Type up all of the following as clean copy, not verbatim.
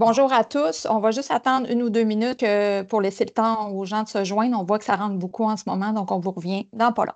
Bonjour à tous. On va juste attendre 1 ou 2 minutes pour laisser le temps aux gens de se joindre. On voit que ça rentre beaucoup en ce moment, donc on vous revient dans pas long.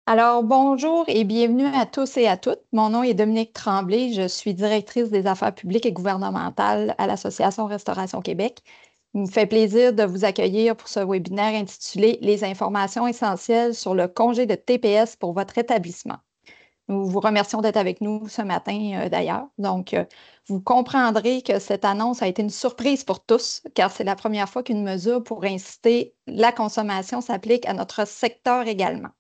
Alors, bonjour et bienvenue à tous et à toutes. Mon nom est Dominique Tremblay. Je suis directrice des affaires publiques et gouvernementales à l'Association Restauration Québec. Il me fait plaisir de vous accueillir pour ce webinaire intitulé Les informations essentielles sur le congé de TPS pour votre établissement. Nous vous remercions d'être avec nous ce matin d'ailleurs. Donc, vous comprendrez que cette annonce a été une surprise pour tous, car c'est la première fois qu'une mesure pour inciter la consommation s'applique à notre secteur également.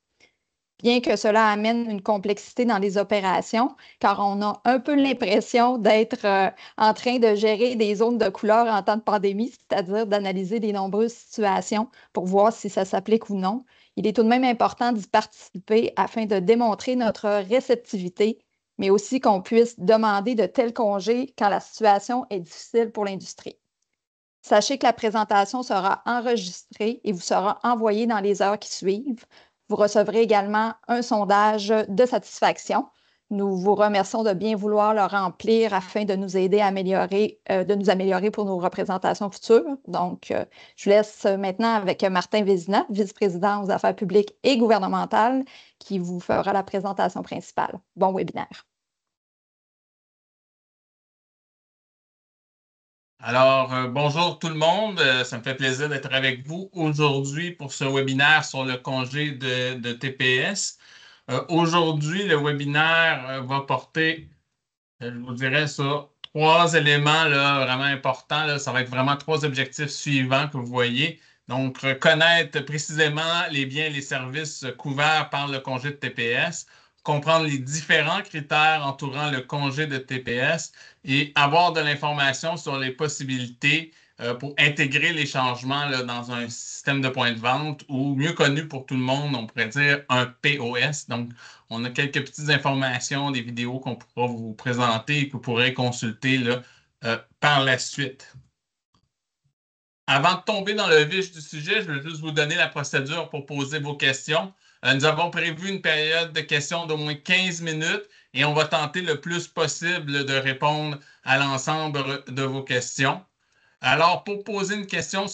Bien que cela amène une complexité dans les opérations, car on a un peu l'impression d'être en train de gérer des zones de couleur en temps de pandémie, c'est-à-dire d'analyser les nombreuses situations pour voir si ça s'applique ou non. Il est tout de même important d'y participer afin de démontrer notre réceptivité, mais aussi qu'on puisse demander de tels congés quand la situation est difficile pour l'industrie. Sachez que la présentation sera enregistrée et vous sera envoyée dans les heures qui suivent. Vous recevrez également un sondage de satisfaction. Nous vous remercions de bien vouloir le remplir afin de nous aider à améliorer pour nos représentations futures. Donc, je vous laisse maintenant avec Martin Vézina, vice-président aux affaires publiques et gouvernementales, qui vous fera la présentation principale. Bon webinaire. Alors, bonjour tout le monde. Ça me fait plaisir d'être avec vous aujourd'hui pour ce webinaire sur le congé de TPS. Aujourd'hui, le webinaire va porter, je vous dirais ça, trois éléments là, vraiment importants. Là. Ça va être vraiment trois objectifs suivants que vous voyez. Donc, connaître précisément les biens et les services couverts par le congé de TPS, comprendre les différents critères entourant le congé de TPS et avoir de l'information sur les possibilités pour intégrer les changements là, dans un système de points de vente ou mieux connu pour tout le monde, on pourrait dire un POS. Donc, on a quelques petites informations, des vidéos qu'on pourra vous présenter et que vous pourrez consulter là, par la suite. Avant de tomber dans le vif du sujet, je vais juste vous donner la procédure pour poser vos questions. Nous avons prévu une période de questions d'au moins 15 minutes et on va tenter le plus possible de répondre à l'ensemble de vos questions. Alors, pour poser une question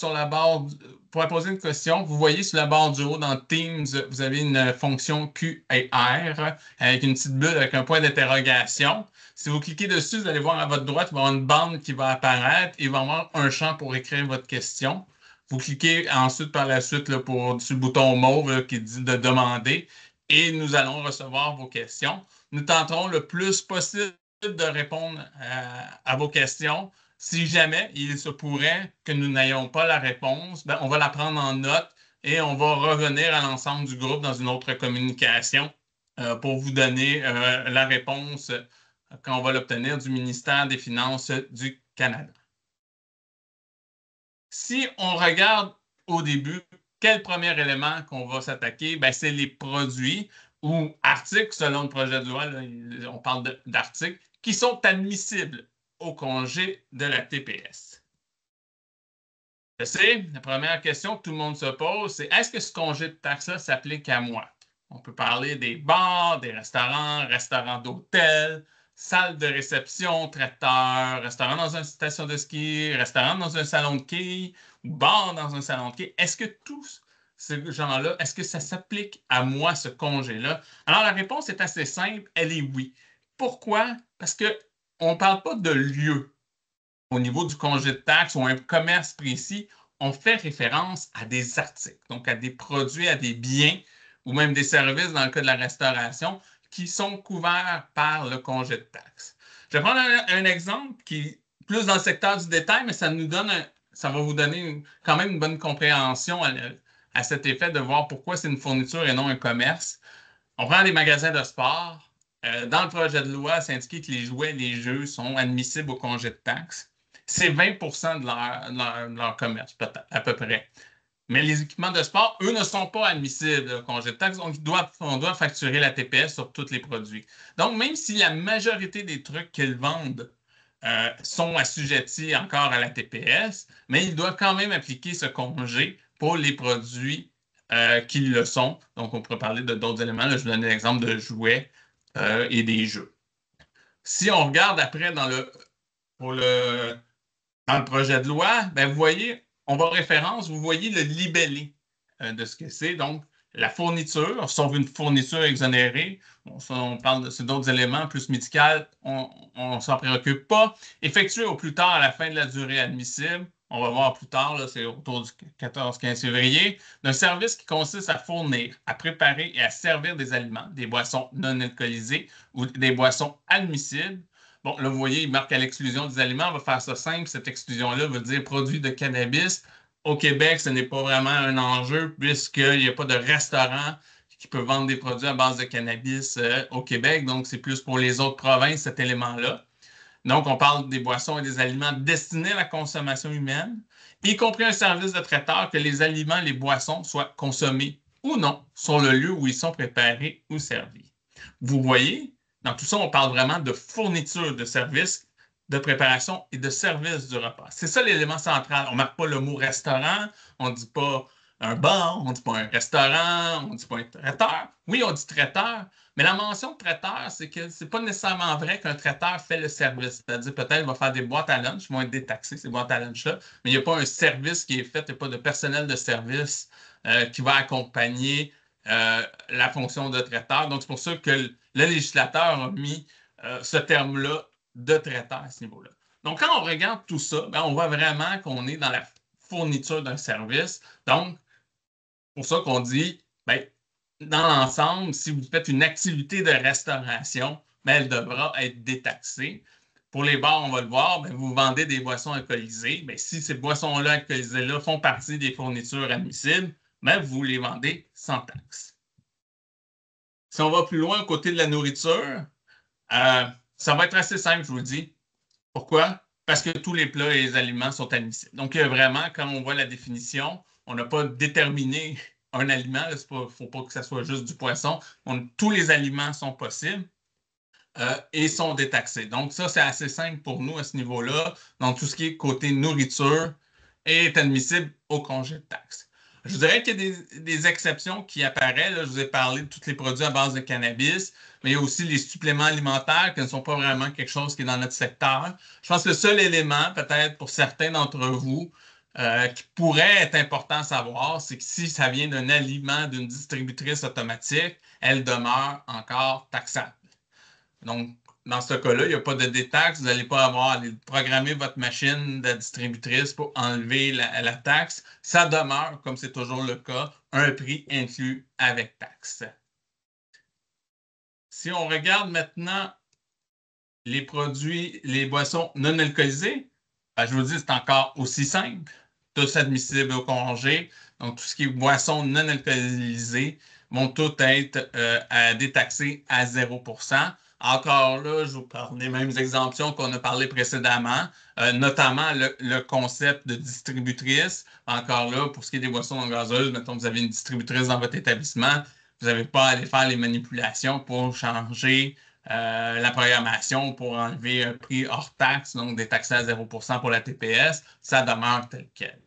pour poser une question, vous voyez sur la barre du haut dans Teams, vous avez une fonction Q&R avec une petite bulle avec un point d'interrogation. Si vous cliquez dessus, vous allez voir à votre droite, il va y avoir une bande qui va apparaître et il va y avoir un champ pour écrire votre question. Vous cliquez ensuite par la suite là, sur le bouton mauve là, qui dit de demander et nous allons recevoir vos questions. Nous tenterons le plus possible de répondre à vos questions. Si jamais il se pourrait que nous n'ayons pas la réponse, ben, on va la prendre en note et on va revenir à l'ensemble du groupe dans une autre communication pour vous donner la réponse quand on va l'obtenir du ministère des Finances du Canada. Si on regarde au début, quel premier élément qu'on va s'attaquer? Ben, c'est les produits ou articles, selon le projet de loi, là, on parle d'articles, qui sont admissibles au congé de la TPS. Je sais, la première question que tout le monde se pose, c'est est-ce que ce congé de taxe-là s'applique à moi? On peut parler des bars, des restaurants, restaurants d'hôtel, salles de réception, traiteurs, restaurants dans une station de ski, restaurants dans un salon de quilles, ou bar dans un salon de quilles. Est-ce que tous ces gens-là, est-ce que ça s'applique à moi, ce congé-là? Alors, la réponse est assez simple, elle est oui. Pourquoi? Parce qu'on ne parle pas de lieu au niveau du congé de taxe ou un commerce précis, on fait référence à des articles, donc à des produits, à des biens ou même des services dans le cas de la restauration qui sont couverts par le congé de taxe. Je vais prendre un exemple qui est plus dans le secteur du détail, mais ça va vous donner quand même une bonne compréhension à cet effet de voir pourquoi c'est une fourniture et non un commerce. On prend les magasins de sport. Dans le projet de loi, c'est indiqué que les jouets et les jeux sont admissibles au congé de taxe. C'est 20 de leur commerce, peut-être, à peu près. Mais les équipements de sport, eux, ne sont pas admissibles au congé de taxe, donc on doit facturer la TPS sur tous les produits. Donc, même si la majorité des trucs qu'ils vendent sont assujettis encore à la TPS, mais ils doivent quand même appliquer ce congé pour les produits qui le sont. Donc, on pourrait parler de d'autres éléments. Là, je vous donne l'exemple de jouets et des jeux. Si on regarde après pour le, dans le projet de loi, ben, vous voyez, on va référence, vous voyez le libellé de ce que c'est. Donc, la fourniture, sauf une fourniture exonérée, bon, ça, on parle de d'autres éléments plus médicaux, on ne s'en préoccupe pas. Effectué au plus tard à la fin de la durée admissible, on va voir plus tard, c'est autour du 14-15 février, d'un service qui consiste à fournir, à préparer et à servir des aliments, des boissons non alcoolisées ou des boissons admissibles. Bon, là, vous voyez, il marque à l'exclusion des aliments. On va faire ça simple. Cette exclusion-là veut dire produits de cannabis. Au Québec, ce n'est pas vraiment un enjeu puisqu'il n'y a pas de restaurant qui peut vendre des produits à base de cannabis au Québec. Donc, c'est plus pour les autres provinces, cet élément-là. Donc, on parle des boissons et des aliments destinés à la consommation humaine, y compris un service de traiteur que les aliments et les boissons soient consommés ou non sur le lieu où ils sont préparés ou servis. Vous voyez, dans tout ça, on parle vraiment de fourniture de services, de préparation et de service du repas. C'est ça l'élément central. On ne marque pas le mot restaurant, on ne dit pas un bar, on ne dit pas un restaurant, on ne dit pas un traiteur. Oui, on dit traiteur, mais la mention de traiteur, c'est que c'est pas nécessairement vrai qu'un traiteur fait le service. C'est-à-dire, peut-être, il va faire des boîtes à lunch, ils vont être détaxés, ces boîtes à lunch-là, mais il n'y a pas un service qui est fait, il n'y a pas de personnel de service qui va accompagner la fonction de traiteur. Donc, c'est pour ça que le législateur a mis ce terme-là de traiteur à ce niveau-là. Donc, quand on regarde tout ça, ben, on voit vraiment qu'on est dans la fourniture d'un service. Donc, c'est pour ça qu'on dit, ben, dans l'ensemble, si vous faites une activité de restauration, ben, elle devra être détaxée. Pour les bars, on va le voir, ben, vous vendez des boissons alcoolisées. Ben, si ces boissons-là alcoolisées-là font partie des fournitures admissibles, ben, vous les vendez sans taxe. Si on va plus loin au côté de la nourriture, ça va être assez simple, je vous le dis. Pourquoi? Parce que tous les plats et les aliments sont admissibles. Donc, vraiment, quand on voit la définition, on n'a pas déterminé un aliment. Il ne faut pas que ce soit juste du poisson. Tous les aliments sont possibles et sont détaxés. Donc, ça, c'est assez simple pour nous à ce niveau-là. Donc, tout ce qui est côté nourriture est admissible au congé de taxe. Je dirais qu'il y a des exceptions qui apparaissent. Là, je vous ai parlé de tous les produits à base de cannabis, mais il y a aussi les suppléments alimentaires qui ne sont pas vraiment quelque chose qui est dans notre secteur. Je pense que le seul élément, peut-être pour certains d'entre vous, qui pourrait être important à savoir, c'est que si ça vient d'un aliment d'une distributrice automatique, elle demeure encore taxable. Donc, dans ce cas-là, il n'y a pas de détaxe. Vous n'allez pas avoir à aller programmer votre machine de distributrice pour enlever la taxe. Ça demeure, comme c'est toujours le cas, un prix inclus avec taxe. Si on regarde maintenant les produits, les boissons non alcoolisées, ben, je vous dis, c'est encore aussi simple. Tous admissibles au congé. Donc, tout ce qui est boissons non alcoolisées vont toutes être détaxées à 0%. Encore là, je vous parle des mêmes exemptions qu'on a parlé précédemment, notamment le concept de distributrice. Encore là, pour ce qui est des boissons non gazeuses, mettons que vous avez une distributrice dans votre établissement, vous n'avez pas à aller faire les manipulations pour changer la programmation pour enlever un prix hors taxe, donc détaxé à 0% pour la TPS, ça demeure tel quel.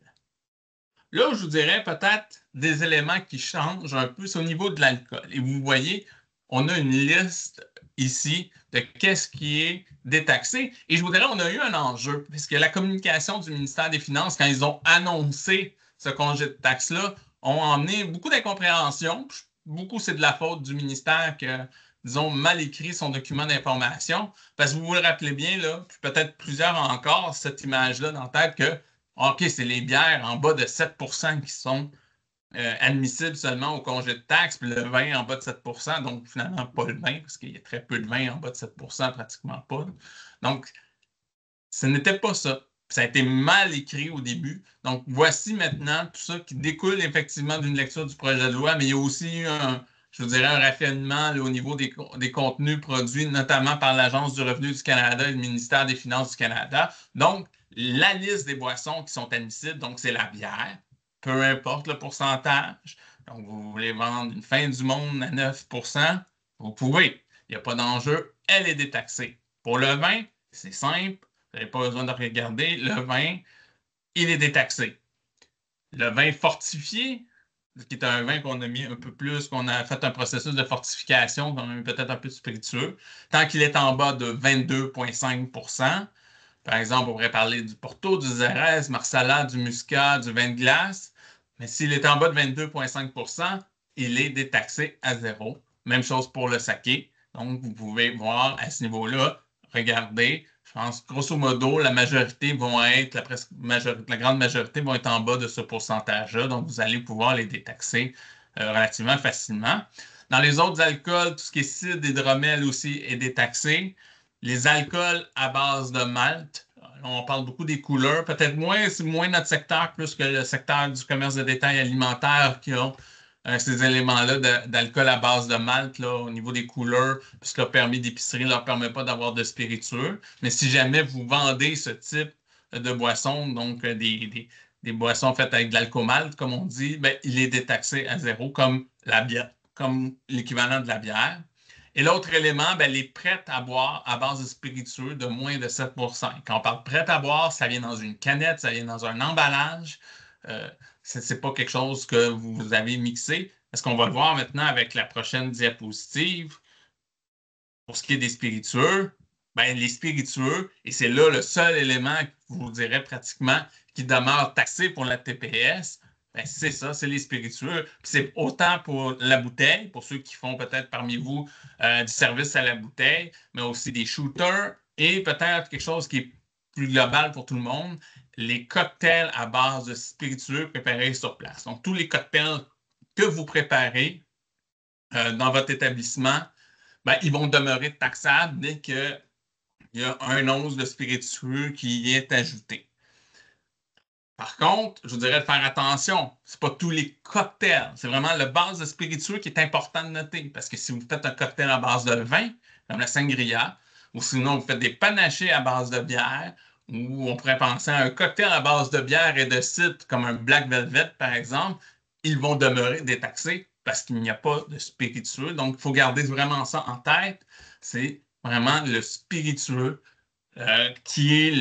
Là, je vous dirais peut-être des éléments qui changent un peu, c'est au niveau de l'alcool. Et vous voyez, on a une liste ici de qu'est-ce qui est détaxé. Et je vous dirais, on a eu un enjeu, puisque la communication du ministère des Finances, quand ils ont annoncé ce congé de taxe-là, ont emmené beaucoup d'incompréhension. Beaucoup, c'est de la faute du ministère que, disons, mal écrit son document d'information. Parce que vous vous le rappelez bien, là, puis peut-être plusieurs encore, cette image-là dans la tête que OK, c'est les bières en bas de 7 qui sont admissibles seulement au congé de taxe, puis le vin en bas de 7 donc finalement pas le vin, parce qu'il y a très peu de vin en bas de 7 pratiquement pas. Donc, ce n'était pas ça. Ça a été mal écrit au début. Donc, voici maintenant tout ça qui découle effectivement d'une lecture du projet de loi, mais il y a aussi eu je vous dirais, un raffinement là, au niveau des contenus produits, notamment par l'Agence du revenu du Canada et le ministère des Finances du Canada. Donc, la liste des boissons qui sont admissibles, donc c'est la bière, peu importe le pourcentage. Donc, vous voulez vendre une fin du monde à 9 vous pouvez. Il n'y a pas d'enjeu, elle est détaxée. Pour le vin, c'est simple, vous n'avez pas besoin de regarder. Le vin, il est détaxé. Le vin fortifié, qui est un vin qu'on a mis un peu plus, qu'on a fait un processus de fortification, peut-être un peu spiritueux, tant qu'il est en bas de 22,5 par exemple, on pourrait parler du Porto, du Xérès, Marsala, du Muscat, du vin de glace, mais s'il est en bas de 22,5 il est détaxé à zéro. Même chose pour le saké. Donc, vous pouvez voir à ce niveau-là, regardez, je pense, grosso modo, la majorité vont être, la grande majorité vont être en bas de ce pourcentage-là. Donc, vous allez pouvoir les détaxer relativement facilement. Dans les autres alcools, tout ce qui est cidre, hydromel aussi est détaxé. Les alcools à base de malt, on parle beaucoup des couleurs, peut-être moins, c'est moins notre secteur, plus que le secteur du commerce de détail alimentaire qui ont ces éléments-là d'alcool à base de malt là, au niveau des couleurs, puisque le permis d'épicerie ne leur permet pas d'avoir de spiritueux. Mais si jamais vous vendez ce type de boisson, donc des boissons faites avec de l'alcool comme on dit, ben, il est détaxé à zéro, comme la bière, comme l'équivalent de la bière. Et l'autre élément, ben, les prêts à boire à base de spiritueux de moins de 7 Quand on parle prêt à boire, ça vient dans une canette, ça vient dans un emballage. Ce n'est pas quelque chose que vous avez mixé. Est-ce qu'on va le voir maintenant avec la prochaine diapositive? Pour ce qui est des spiritueux, ben, les spiritueux, et c'est là le seul élément que vous direz pratiquement qui demeure taxé pour la TPS, ben, c'est ça, c'est les spiritueux. C'est autant pour la bouteille, pour ceux qui font peut-être parmi vous du service à la bouteille, mais aussi des shooters et peut-être quelque chose qui est plus global pour tout le monde, les cocktails à base de spiritueux préparés sur place. Donc, tous les cocktails que vous préparez dans votre établissement, ben, ils vont demeurer taxables dès qu'il y a un once de spiritueux qui y est ajouté. Par contre, je vous dirais de faire attention, ce n'est pas tous les cocktails, c'est vraiment la base de spiritueux qui est important de noter, parce que si vous faites un cocktail à base de vin, comme la sangria, ou sinon vous faites des panachés à base de bière, ou on pourrait penser à un cocktail à base de bière et de cidre, comme un Black Velvet par exemple, ils vont demeurer détaxés parce qu'il n'y a pas de spiritueux. Donc, il faut garder vraiment ça en tête. C'est vraiment le spiritueux qui est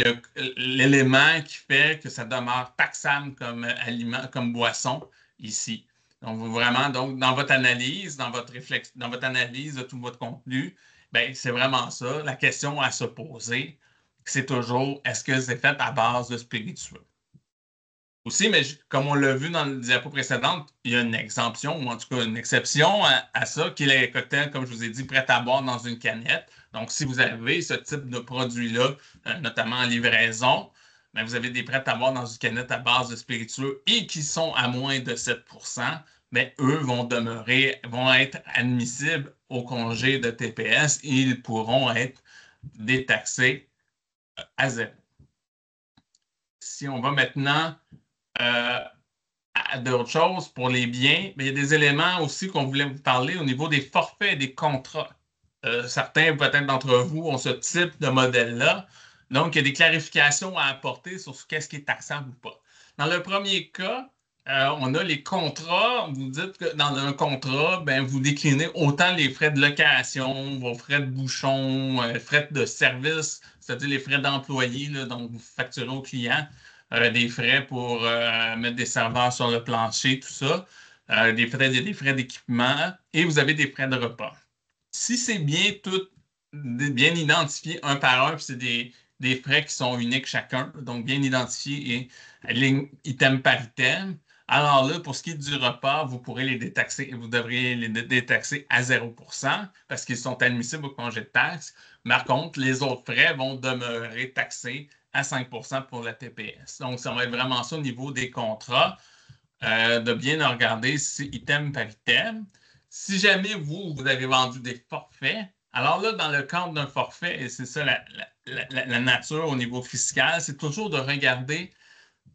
l'élément qui fait que ça demeure taxable comme aliment, comme boisson ici. Donc, vraiment, donc, dans votre analyse, dans votre réflexe, dans votre analyse de tout votre contenu, ben, c'est vraiment ça. La question à se poser, c'est toujours est-ce que c'est fait à base de spiritueux? Aussi, mais comme on l'a vu dans le diapo précédente, il y a une exemption, ou en tout cas une exception à ça, qui est les cocktails, comme je vous ai dit, prêts à boire dans une canette. Donc, si vous avez ce type de produit-là, notamment en livraison, ben, vous avez des prêts à boire dans une canette à base de spiritueux et qui sont à moins de 7 mais eux vont demeurer, vont être admissibles au congé de TPS et ils pourront être détaxés à zéro. Si on va maintenant euh, d'autres choses pour les biens, mais il y a des éléments aussi qu'on voulait vous parler au niveau des forfaits et des contrats. Certains, peut-être d'entre vous, ont ce type de modèle-là. Donc, il y a des clarifications à apporter sur ce qu'est-ce qui est taxable ou pas. Dans le premier cas, on a les contrats. Vous dites que dans un contrat, ben, vous déclinez autant les frais de location, vos frais de bouchon, frais de service, c'est-à-dire les frais d'employé, donc vous facturez au client, des frais pour mettre des serveurs sur le plancher, tout ça, des frais d'équipement et vous avez des frais de repas. Si c'est bien tout bien identifié un par un, puis c'est des frais qui sont uniques chacun, donc bien identifiés et ligne item par item, alors là, pour ce qui est du repas, vous pourrez les détaxer, vous devriez les détaxer à 0% parce qu'ils sont admissibles au congé de taxes. Par contre, les autres frais vont demeurer taxés à 5% pour la TPS. Donc, ça va être vraiment ça au niveau des contrats, de bien regarder item par item. Si jamais vous avez vendu des forfaits, alors là, dans le cadre d'un forfait, et c'est ça la nature au niveau fiscal, c'est toujours de regarder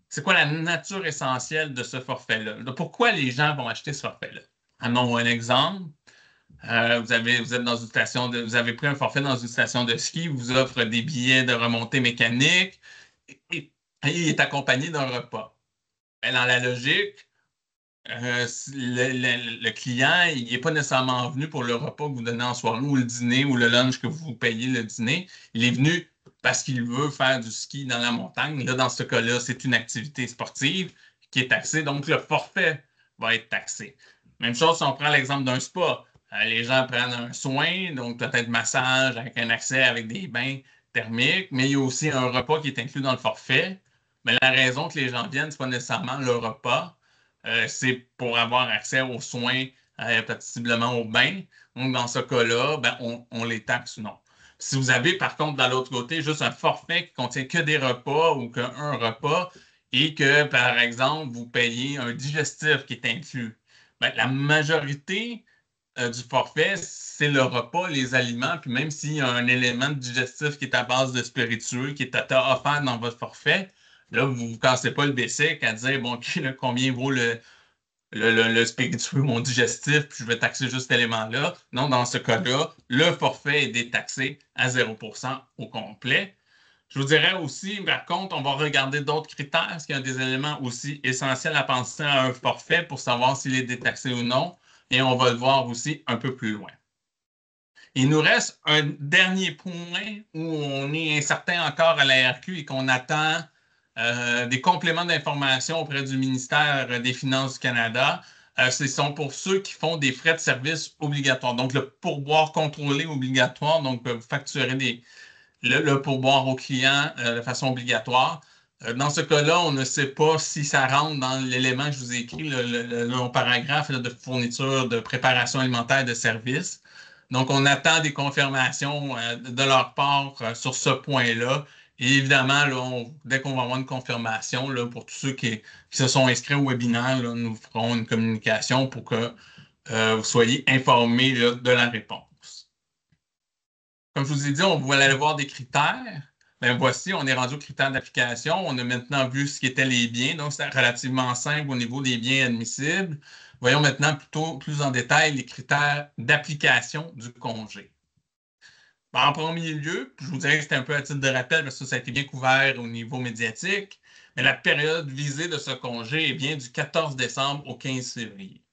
c'est quoi la nature essentielle de ce forfait-là. Pourquoi les gens vont acheter ce forfait-là? Prenons un exemple. Vous êtes dans une station vous avez pris un forfait dans une station de ski, vous offre des billets de remontée mécanique et il est accompagné d'un repas. Ben, dans la logique, le client, il n'est pas nécessairement venu pour le repas que vous donnez en soirée ou le dîner ou le lunch que vous payez le dîner. Il est venu parce qu'il veut faire du ski dans la montagne. Là, dans ce cas-là, c'est une activité sportive qui est taxée, donc le forfait va être taxé. Même chose si on prend l'exemple d'un spa. Les gens prennent un soin, donc peut-être massage avec un accès avec des bains thermiques, mais il y a aussi un repas qui est inclus dans le forfait. Mais la raison que les gens viennent, ce n'est pas nécessairement le repas, c'est pour avoir accès aux soins, possiblement aux bains. Donc, dans ce cas-là, ben, on les taxe ou non. Si vous avez, par contre, de l'autre côté, juste un forfait qui contient que des repas ou qu'un repas et que, par exemple, vous payez un digestif qui est inclus, ben, la majorité du forfait, c'est le repas, les aliments, puis même s'il y a un élément de digestif qui est à base de spiritueux, qui est offert dans votre forfait, là, vous ne vous cassez pas le bessic à dire, bon, OK, là, combien vaut le spiritueux, mon digestif, puis je vais taxer juste cet élément-là. Non, dans ce cas-là, le forfait est détaxé à 0% au complet. Je vous dirais aussi, par contre, on va regarder d'autres critères, parce qu'il y a des éléments aussi essentiels à penser à un forfait pour savoir s'il est détaxé ou non, et on va le voir aussi un peu plus loin. Il nous reste un dernier point où on est incertain encore à la RQ et qu'on attend des compléments d'information auprès du ministère des Finances du Canada. Ce sont pour ceux qui font des frais de service obligatoires. Donc, le pourboire contrôlé obligatoire, donc vous facturez le pourboire aux clients de façon obligatoire. Dans ce cas-là, on ne sait pas si ça rentre dans l'élément que je vous ai écrit, le long paragraphe là, de fourniture de préparation alimentaire et de services. Donc, on attend des confirmations de leur part sur ce point-là. Et évidemment, là, dès qu'on va avoir une confirmation, là, pour tous ceux qui se sont inscrits au webinaire, là, nous ferons une communication pour que vous soyez informés là, de la réponse. Comme je vous ai dit, on va aller voir des critères. Ben voici, on est rendu aux critères d'application. On a maintenant vu ce qu'étaient les biens, donc c'est relativement simple au niveau des biens admissibles. Voyons maintenant plutôt plus en détail les critères d'application du congé. Ben, en premier lieu, je vous dirais que c'était un peu à titre de rappel parce que ça a été bien couvert au niveau médiatique, mais la période visée de ce congé est bien du 14 décembre au 15 février.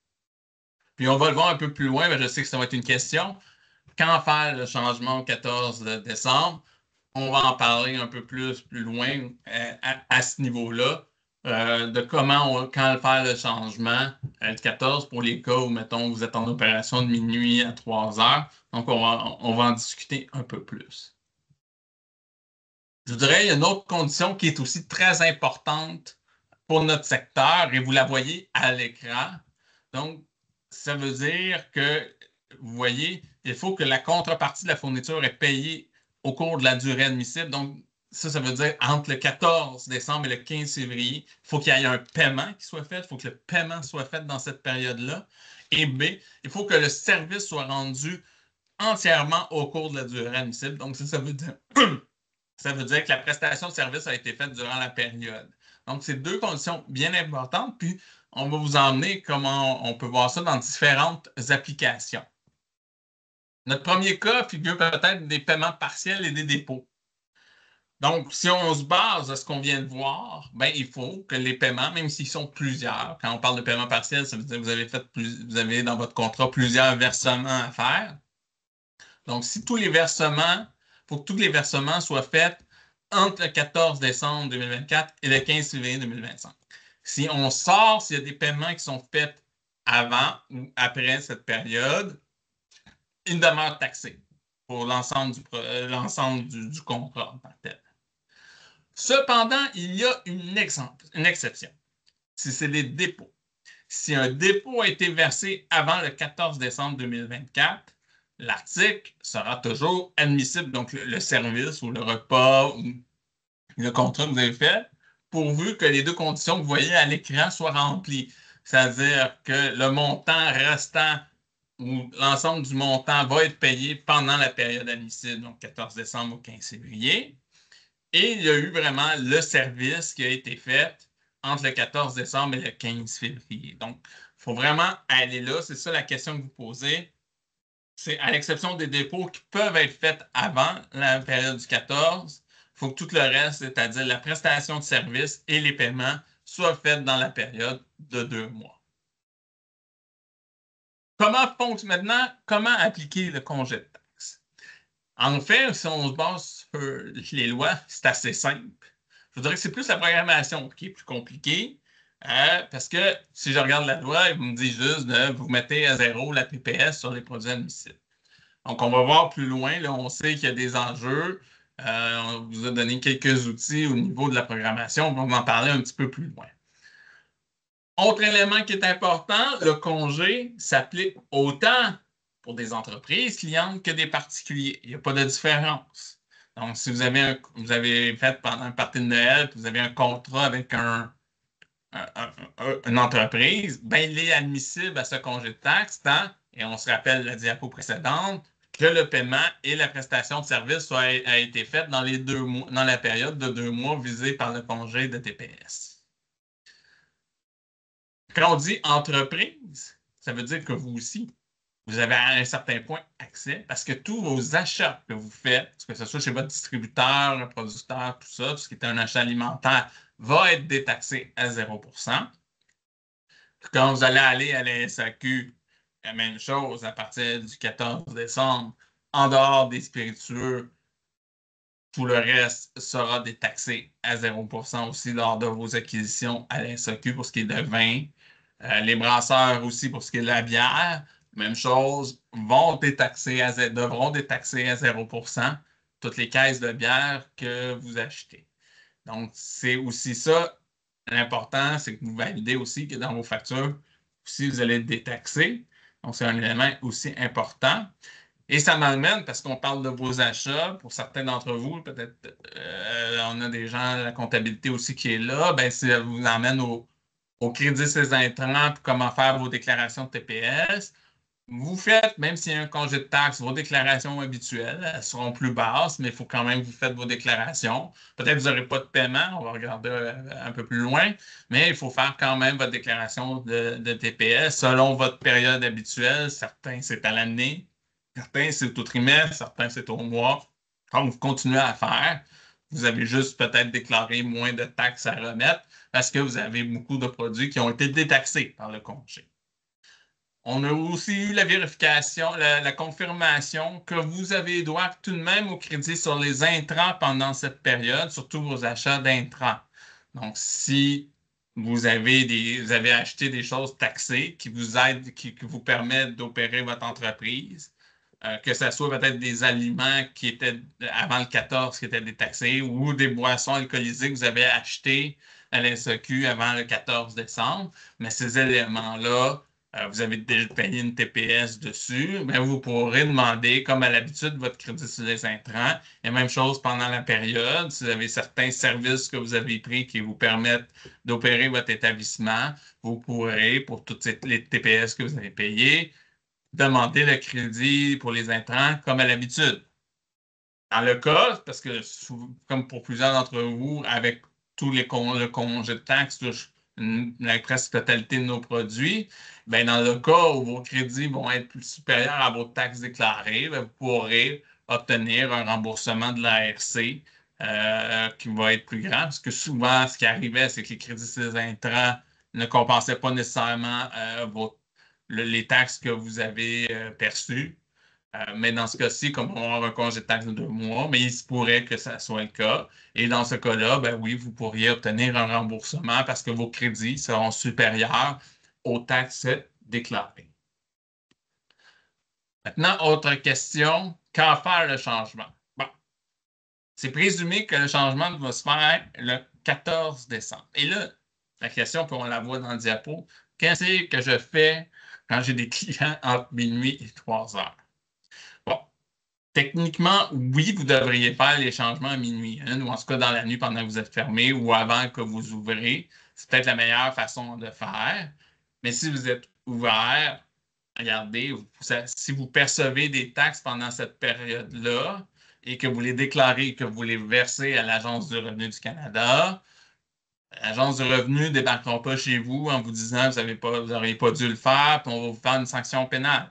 Puis on va le voir un peu plus loin, mais je sais que ça va être une question. Quand faire le changement au 14 décembre? On va en parler un peu plus loin à ce niveau-là, de quand faire le changement le 14 pour les cas où, mettons, vous êtes en opération de minuit à 3 heures. Donc, on va en discuter un peu plus. Je vous dirais, il y a une autre condition qui est aussi très importante pour notre secteur et vous la voyez à l'écran. Donc, ça veut dire que, vous voyez, il faut que la contrepartie de la fourniture est payée au cours de la durée admissible. Donc, ça veut dire entre le 14 décembre et le 15 février, il faut qu'il y ait un paiement qui soit fait, il faut que le paiement soit fait dans cette période-là. Et B, il faut que le service soit rendu entièrement au cours de la durée admissible. Donc, ça veut dire ça veut dire que la prestation de service a été faite durant la période. Donc, c'est deux conditions bien importantes, puis on va vous emmener comment on peut voir ça dans différentes applications. Notre premier cas figure peut-être des paiements partiels et des dépôts. Donc, si on se base à ce qu'on vient de voir, ben, il faut que les paiements, même s'ils sont plusieurs, quand on parle de paiement partiel, ça veut dire que vous avez dans votre contrat plusieurs versements à faire. Donc, si tous les versements, il faut que tous les versements soient faits entre le 14 décembre 2024 et le 15 février 2025. Si on sort, s'il y a des paiements qui sont faits avant ou après cette période, ils demeurent taxés pour l'ensemble du contrat en tant que tel. Cependant, il y a une exception. Si c'est les dépôts. Si un dépôt a été versé avant le 14 décembre 2024, l'article sera toujours admissible, donc le service ou le repas ou le contrat que vous avez fait, pourvu que les deux conditions que vous voyez à l'écran soient remplies. C'est-à-dire que le montant restant ou l'ensemble du montant va être payé pendant la période admissible, donc 14 décembre au 15 février. Et il y a eu vraiment le service qui a été fait entre le 14 décembre et le 15 février. Donc, il faut vraiment aller là. C'est ça la question que vous posez. C'est à l'exception des dépôts qui peuvent être faits avant la période du 14, il faut que tout le reste, c'est-à-dire la prestation de service et les paiements, soient faits dans la période de 2 mois. Comment appliquer le congé de taxe? En fait, si on se base sur les lois, c'est assez simple. Je dirais que c'est plus la programmation qui est plus compliquée. Parce que si je regarde la loi, il me dit juste de vous mettez à zéro la TPS sur les produits admissibles. Donc, on va voir plus loin. Là, on sait qu'il y a des enjeux. On vous a donné quelques outils au niveau de la programmation. On va en parler un petit peu plus loin. Autre élément qui est important, le congé s'applique autant pour des entreprises clientes que des particuliers. Il n'y a pas de différence. Donc, si vous avez fait pendant un party de Noël, vous avez un contrat avec une entreprise, ben, il est admissible à ce congé de taxe tant, et on se rappelle la diapo précédente, que le paiement et la prestation de service a été fait dans la période de 2 mois visée par le congé de TPS. Quand on dit entreprise, ça veut dire que vous aussi, vous avez à un certain point accès parce que tous vos achats que vous faites, que ce soit chez votre distributeur, un producteur, tout ça, tout ce qui est un achat alimentaire, va être détaxé à 0%. Quand vous allez aller à la SAQ, la même chose à partir du 14 décembre, en dehors des spiritueux, tout le reste sera détaxé à 0% aussi lors de vos acquisitions à la SAQ pour ce qui est de vin. Les brasseurs aussi pour ce qui est de la bière, même chose, devront détaxer à 0% toutes les caisses de bière que vous achetez. Donc, c'est aussi ça. L'important, c'est que vous validez aussi que dans vos factures, si vous allez être détaxé. Donc, c'est un élément aussi important. Et ça m'amène, parce qu'on parle de vos achats, pour certains d'entre vous, peut-être on a des gens à la comptabilité aussi qui est là, ben, ça vous emmène au crédit ces intrants, puis comment faire vos déclarations de TPS. Vous faites, même s'il y a un congé de taxe, vos déclarations habituelles, elles seront plus basses, mais il faut quand même que vous faites vos déclarations. Peut-être que vous n'aurez pas de paiement, on va regarder un peu plus loin, mais il faut faire quand même votre déclaration de TPS selon votre période habituelle. Certains, c'est à l'année, certains, c'est au trimestre, certains, c'est au mois. Quand vous continuez à faire, vous avez juste peut-être déclaré moins de taxes à remettre parce que vous avez beaucoup de produits qui ont été détaxés par le congé. On a aussi la vérification, la confirmation que vous avez droit tout de même au crédit sur les intrants pendant cette période, surtout vos achats d'intrants. Donc, si vous avez acheté des choses taxées qui vous aident, qui vous permettent d'opérer votre entreprise, que ce soit peut-être des aliments qui étaient avant le 14 qui étaient détaxés ou des boissons alcoolisées que vous avez achetées à la SAQ avant le 14 décembre, mais ces éléments-là, vous avez déjà payé une TPS dessus, mais vous pourrez demander, comme à l'habitude, votre crédit sur les intrants. Et même chose pendant la période, si vous avez certains services que vous avez pris qui vous permettent d'opérer votre établissement, vous pourrez, pour toutes les TPS que vous avez payées, demander le crédit pour les intrants comme à l'habitude. Dans le cas, parce que comme pour plusieurs d'entre vous, avec tous le congé de taxes touche la presque totalité de nos produits, bien, dans le cas où vos crédits vont être plus supérieurs à vos taxes déclarées, bien, vous pourrez obtenir un remboursement de l'ARC qui va être plus grand, parce que souvent, ce qui arrivait, c'est que les crédits ces intrants ne compensaient pas nécessairement les taxes que vous avez perçues. Mais dans ce cas-ci, comme on va avoir un congé de taxe de 2 mois, mais il se pourrait que ça soit le cas. Et dans ce cas-là, ben oui, vous pourriez obtenir un remboursement parce que vos crédits seront supérieurs aux taxes déclarées. Maintenant, autre question, quand faire le changement? Bon, c'est présumé que le changement va se faire le 14 décembre. Et là, la question, puis on la voit dans le diapo, qu'est-ce que je fais quand j'ai des clients entre minuit et 3 heures? Bon, techniquement, oui, vous devriez faire les changements à minuit, hein, ou en tout cas dans la nuit pendant que vous êtes fermé ou avant que vous ouvrez. C'est peut-être la meilleure façon de faire. Mais si vous êtes ouvert, regardez, si vous percevez des taxes pendant cette période-là et que vous les déclarez, que vous les versez à l'Agence du revenu du Canada, l'Agence du revenu ne débarquera pas chez vous en vous disant que vous n'auriez pas dû le faire, puis on va vous faire une sanction pénale.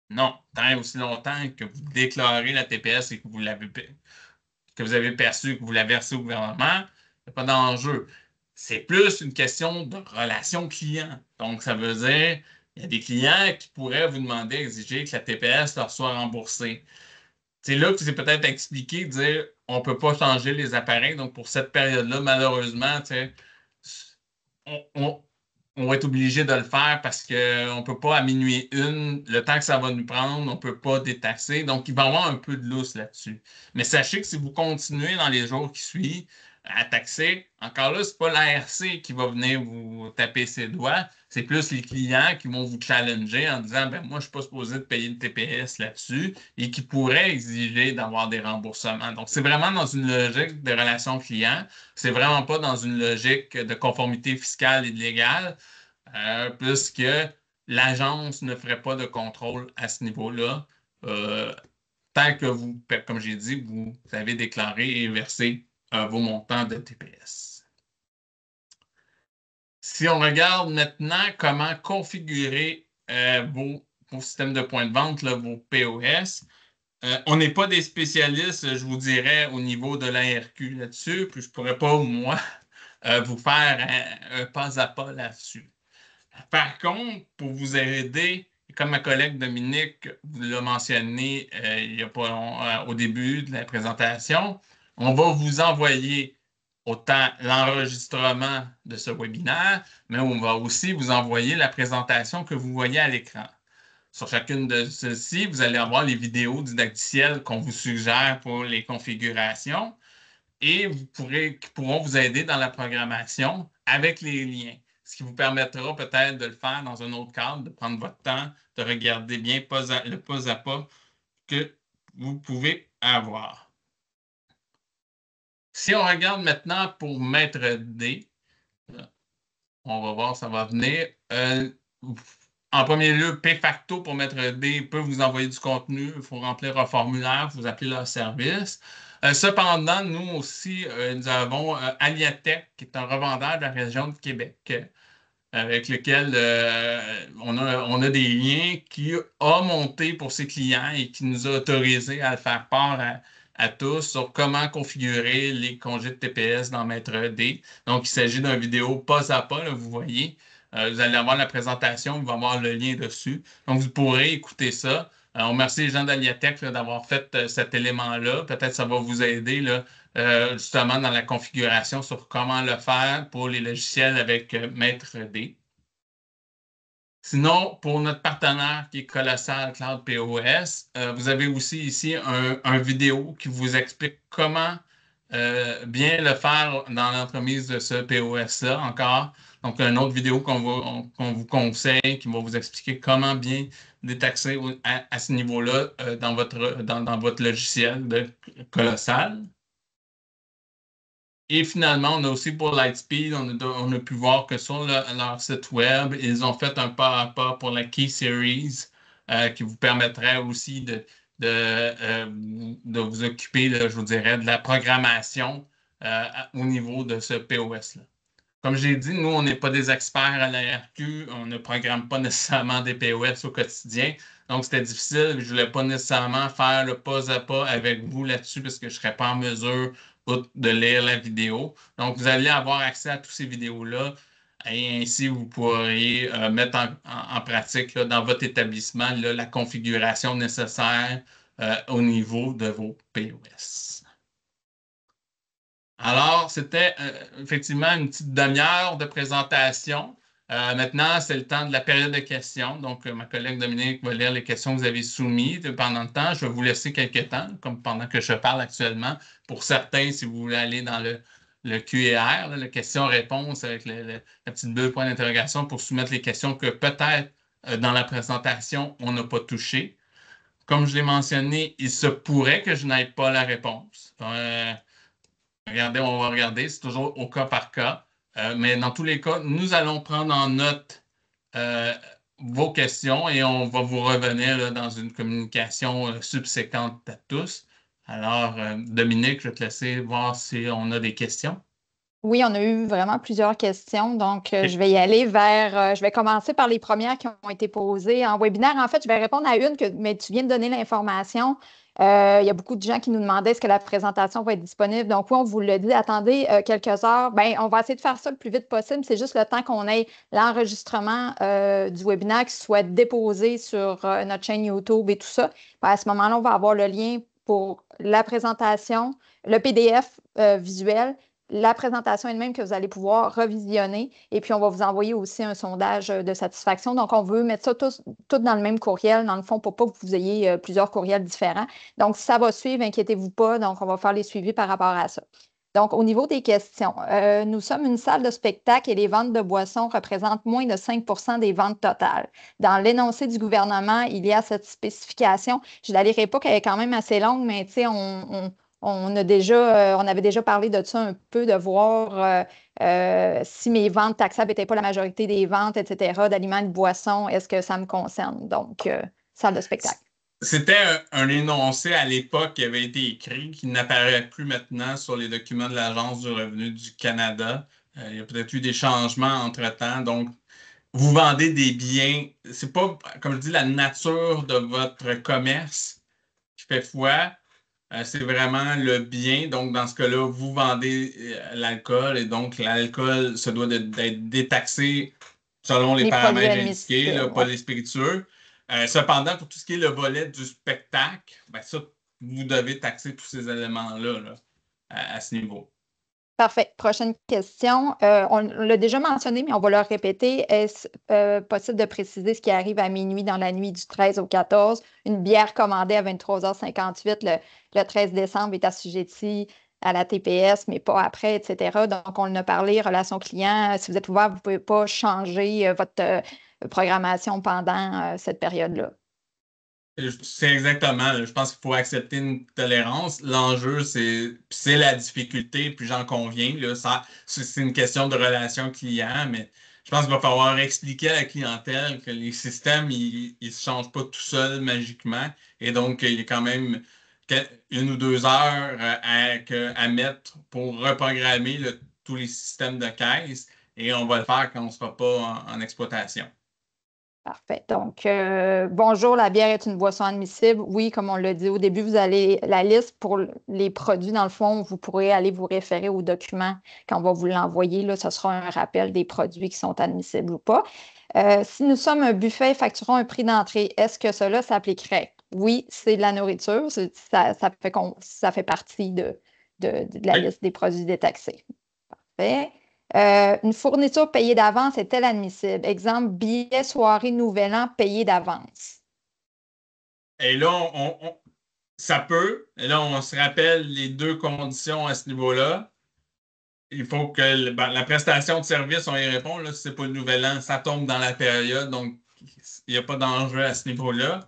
Non, tant et aussi longtemps que vous déclarez la TPS et que vous avez perçu, que vous la versez au gouvernement, il n'y a pas d'enjeu. C'est plus une question de relation client. Donc, ça veut dire il y a des clients qui pourraient vous demander, exiger que la TPS leur soit remboursée. C'est là que c'est peut-être expliqué, dire on ne peut pas changer les appareils. Donc, pour cette période-là, malheureusement, on, on- on va être obligé de le faire parce qu'on ne peut pas à minuit une, le temps que ça va nous prendre, on ne peut pas détaxer. Donc, il va y avoir un peu de lousse là-dessus. Mais sachez que si vous continuez dans les jours qui suivent à taxer, encore là, ce n'est pas l'ARC qui va venir vous taper ses doigts, c'est plus les clients qui vont vous challenger en disant ben moi, je ne suis pas supposé de payer le TPS là-dessus et qui pourraient exiger d'avoir des remboursements. Donc, c'est vraiment dans une logique de relation client. C'est vraiment pas dans une logique de conformité fiscale et légale, puisque l'agence ne ferait pas de contrôle à ce niveau-là, tant que vous, comme j'ai dit, vous avez déclaré et versé vos montants de TPS. Si on regarde maintenant comment configurer vos systèmes de points de vente, là, vos POS, on n'est pas des spécialistes, je vous dirais, au niveau de l'ARQ là-dessus, puis je ne pourrais pas, moi, vous faire un pas à pas là-dessus. Par contre, pour vous aider, comme ma collègue Dominique vous l'a mentionné il y a pas au début de la présentation, on va vous envoyer autant l'enregistrement de ce webinaire, mais on va aussi vous envoyer la présentation que vous voyez à l'écran. Sur chacune de celles-ci, vous allez avoir les vidéos didacticielles qu'on vous suggère pour les configurations et qui pourront vous aider dans la programmation avec les liens, ce qui vous permettra peut-être de le faire dans un autre cadre, de prendre votre temps, de regarder bien le pas à pas que vous pouvez avoir. Si on regarde maintenant pour Maître D, on va voir, ça va venir. En premier lieu, PFacto pour Maître D peut vous envoyer du contenu. Il faut remplir un formulaire, vous appelez leur service. Cependant, nous aussi, nous avons Aliatech, qui est un revendeur de la région de Québec, avec lequel on a des liens qui a monté pour ses clients et qui nous a autorisé à le faire part à tous sur comment configurer les congés de TPS dans Maître D. Donc, il s'agit d'une vidéo pas à pas, là, vous voyez. Vous allez avoir la présentation, il va y avoir le lien dessus. Donc, vous pourrez écouter ça. On remercie les gens d'Aliatech d'avoir fait cet élément-là. Peut-être que ça va vous aider là, justement dans la configuration sur comment le faire pour les logiciels avec Maître D. Sinon, pour notre partenaire qui est Colossal Cloud POS, vous avez aussi ici un vidéo qui vous explique comment bien le faire dans l'entremise de ce POS-là encore. Donc, une autre vidéo qu'on vous conseille qui va vous expliquer comment bien détaxer à ce niveau-là dans votre logiciel de Colossal. Et finalement, on a aussi pour Lightspeed, on a pu voir que sur leur site web, ils ont fait un pas à pas pour la Key Series qui vous permettrait aussi de vous occuper, là, je vous dirais, de la programmation au niveau de ce POS-là. Comme j'ai dit, nous, on n'est pas des experts à la RQ, on ne programme pas nécessairement des POS au quotidien. Donc, c'était difficile. Je ne voulais pas nécessairement faire le pas à pas avec vous là-dessus parce que je ne serais pas en mesure de lire la vidéo. Donc, vous allez avoir accès à toutes ces vidéos-là Et ainsi, vous pourriez mettre en pratique là, dans votre établissement là, la configuration nécessaire au niveau de vos POS. Alors, c'était effectivement une petite demi-heure de présentation. Maintenant, c'est le temps de la période de questions. Donc, ma collègue Dominique va lire les questions que vous avez soumises pendant le temps. Je vais vous laisser quelques temps, comme pendant que je parle actuellement. Pour certains, si vous voulez aller dans le Q&R, là, le question-réponse avec la petite bulle point d'interrogation pour soumettre les questions que peut-être dans la présentation, on n'a pas touché. Comme je l'ai mentionné, il se pourrait que je n'aie pas la réponse. Regardez, on va regarder, c'est toujours au cas par cas. Mais dans tous les cas, nous allons prendre en note euh, vos questions et on va vous revenir là, dans une communication subséquente à tous. Alors, Dominique, je vais te laisser voir si on a des questions. Oui, on a eu vraiment plusieurs questions. Donc, OK. je vais y aller je vais commencer par les premières qui ont été posées en webinaire. En fait, je vais répondre à une, mais tu viens de donner l'information. Il y a beaucoup de gens qui nous demandaient est-ce que la présentation va être disponible. Donc, oui, on vous l'a dit, attendez quelques heures. Bien, on va essayer de faire ça le plus vite possible. C'est juste le temps qu'on ait l'enregistrement du webinaire qui soit déposé sur notre chaîne YouTube et tout ça. Bien, à ce moment-là, on va avoir le lien pour la présentation, le PDF visuel, la présentation elle-même que vous allez pouvoir revisionner. Et puis, on va vous envoyer aussi un sondage de satisfaction. Donc, on veut mettre ça tout dans le même courriel, dans le fond, pour pas que vous ayez plusieurs courriels différents. Donc, si ça va suivre, inquiétez-vous pas. Donc, on va faire les suivis par rapport à ça. Donc, au niveau des questions, nous sommes une salle de spectacle et les ventes de boissons représentent moins de 5 des ventes totales. Dans l'énoncé du gouvernement, il y a cette spécification. Je ne la lirai pas, qu'elle est quand même assez longue, mais tu sais, on avait déjà parlé de ça un peu, de voir si mes ventes taxables n'étaient pas la majorité des ventes, etc., d'aliments et de boissons, est-ce que ça me concerne? Donc, salle de spectacle. C'était un énoncé à l'époque qui avait été écrit, qui n'apparaît plus maintenant sur les documents de l'Agence du revenu du Canada. Il y a peut-être eu des changements entre-temps. Donc, vous vendez des biens. C'est pas, comme je dis, la nature de votre commerce qui fait foi. C'est vraiment le bien. Donc, dans ce cas-là, vous vendez l'alcool et donc l'alcool se doit d'être détaxé selon les Les produits paramètres indiqués, là, admissibles, pas oui. les spiritueux. Cependant, pour tout ce qui est le volet du spectacle, ben ça, vous devez taxer tous ces éléments-là là, à ce niveau. Parfait. Prochaine question. On l'a déjà mentionné, mais on va le répéter. Est-ce possible de préciser ce qui arrive à minuit dans la nuit du 13 au 14? Une bière commandée à 23h58 le 13 décembre est assujettie à la TPS, mais pas après, etc. Donc, on en a parlé, relations clients. Si vous êtes ouvert, vous ne pouvez pas changer votre programmation pendant cette période-là. C'est exactement, là, je pense qu'il faut accepter une tolérance. L'enjeu, c'est la difficulté, puis j'en conviens. Là, c'est une question de relation client, mais je pense qu'il va falloir expliquer à la clientèle que les systèmes, ils ne se changent pas tout seuls magiquement. Et donc, il y a quand même une ou deux heures à mettre pour reprogrammer tous les systèmes de caisse. Et on va le faire quand on ne sera pas en exploitation. Parfait. Donc, bonjour, la bière est une boisson admissible. Oui, comme on l'a dit au début, vous allez la liste pour les produits, dans le fond, vous pourrez aller vous référer au document quand on va vous l'envoyer. Là, ce sera un rappel des produits qui sont admissibles ou pas. Si nous sommes un buffet facturant un prix d'entrée, est-ce que cela s'appliquerait? Oui, c'est de la nourriture. Ça fait partie de la Oui. liste des produits détaxés. Parfait. Une fourniture payée d'avance est-elle admissible? Exemple, billet soirée Nouvel An payé d'avance. Et là, ça peut. Et là, on se rappelle les deux conditions à ce niveau-là. Il faut que la prestation de service, on y répond. Là, si ce n'est pas le nouvel an, ça tombe dans la période. Donc, il n'y a pas d'enjeu à ce niveau-là.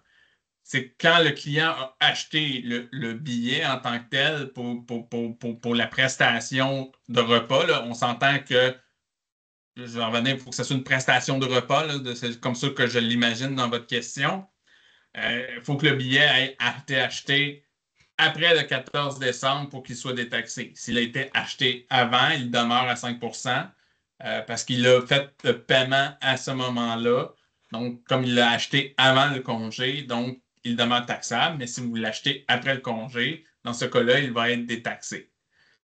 C'est quand le client a acheté le billet en tant que tel pour la prestation de repas. Là, on s'entend que, je vais revenir, il faut que ce soit une prestation de repas. Là, c'est comme ça que je l'imagine dans votre question. Il faut que le billet ait été acheté après le 14 décembre pour qu'il soit détaxé. S'il a été acheté avant, il demeure à 5 parce qu'il a fait le paiement à ce moment-là. Donc, comme il l'a acheté avant le congé, donc il demeure taxable. Mais si vous l'achetez après le congé, dans ce cas-là, il va être détaxé.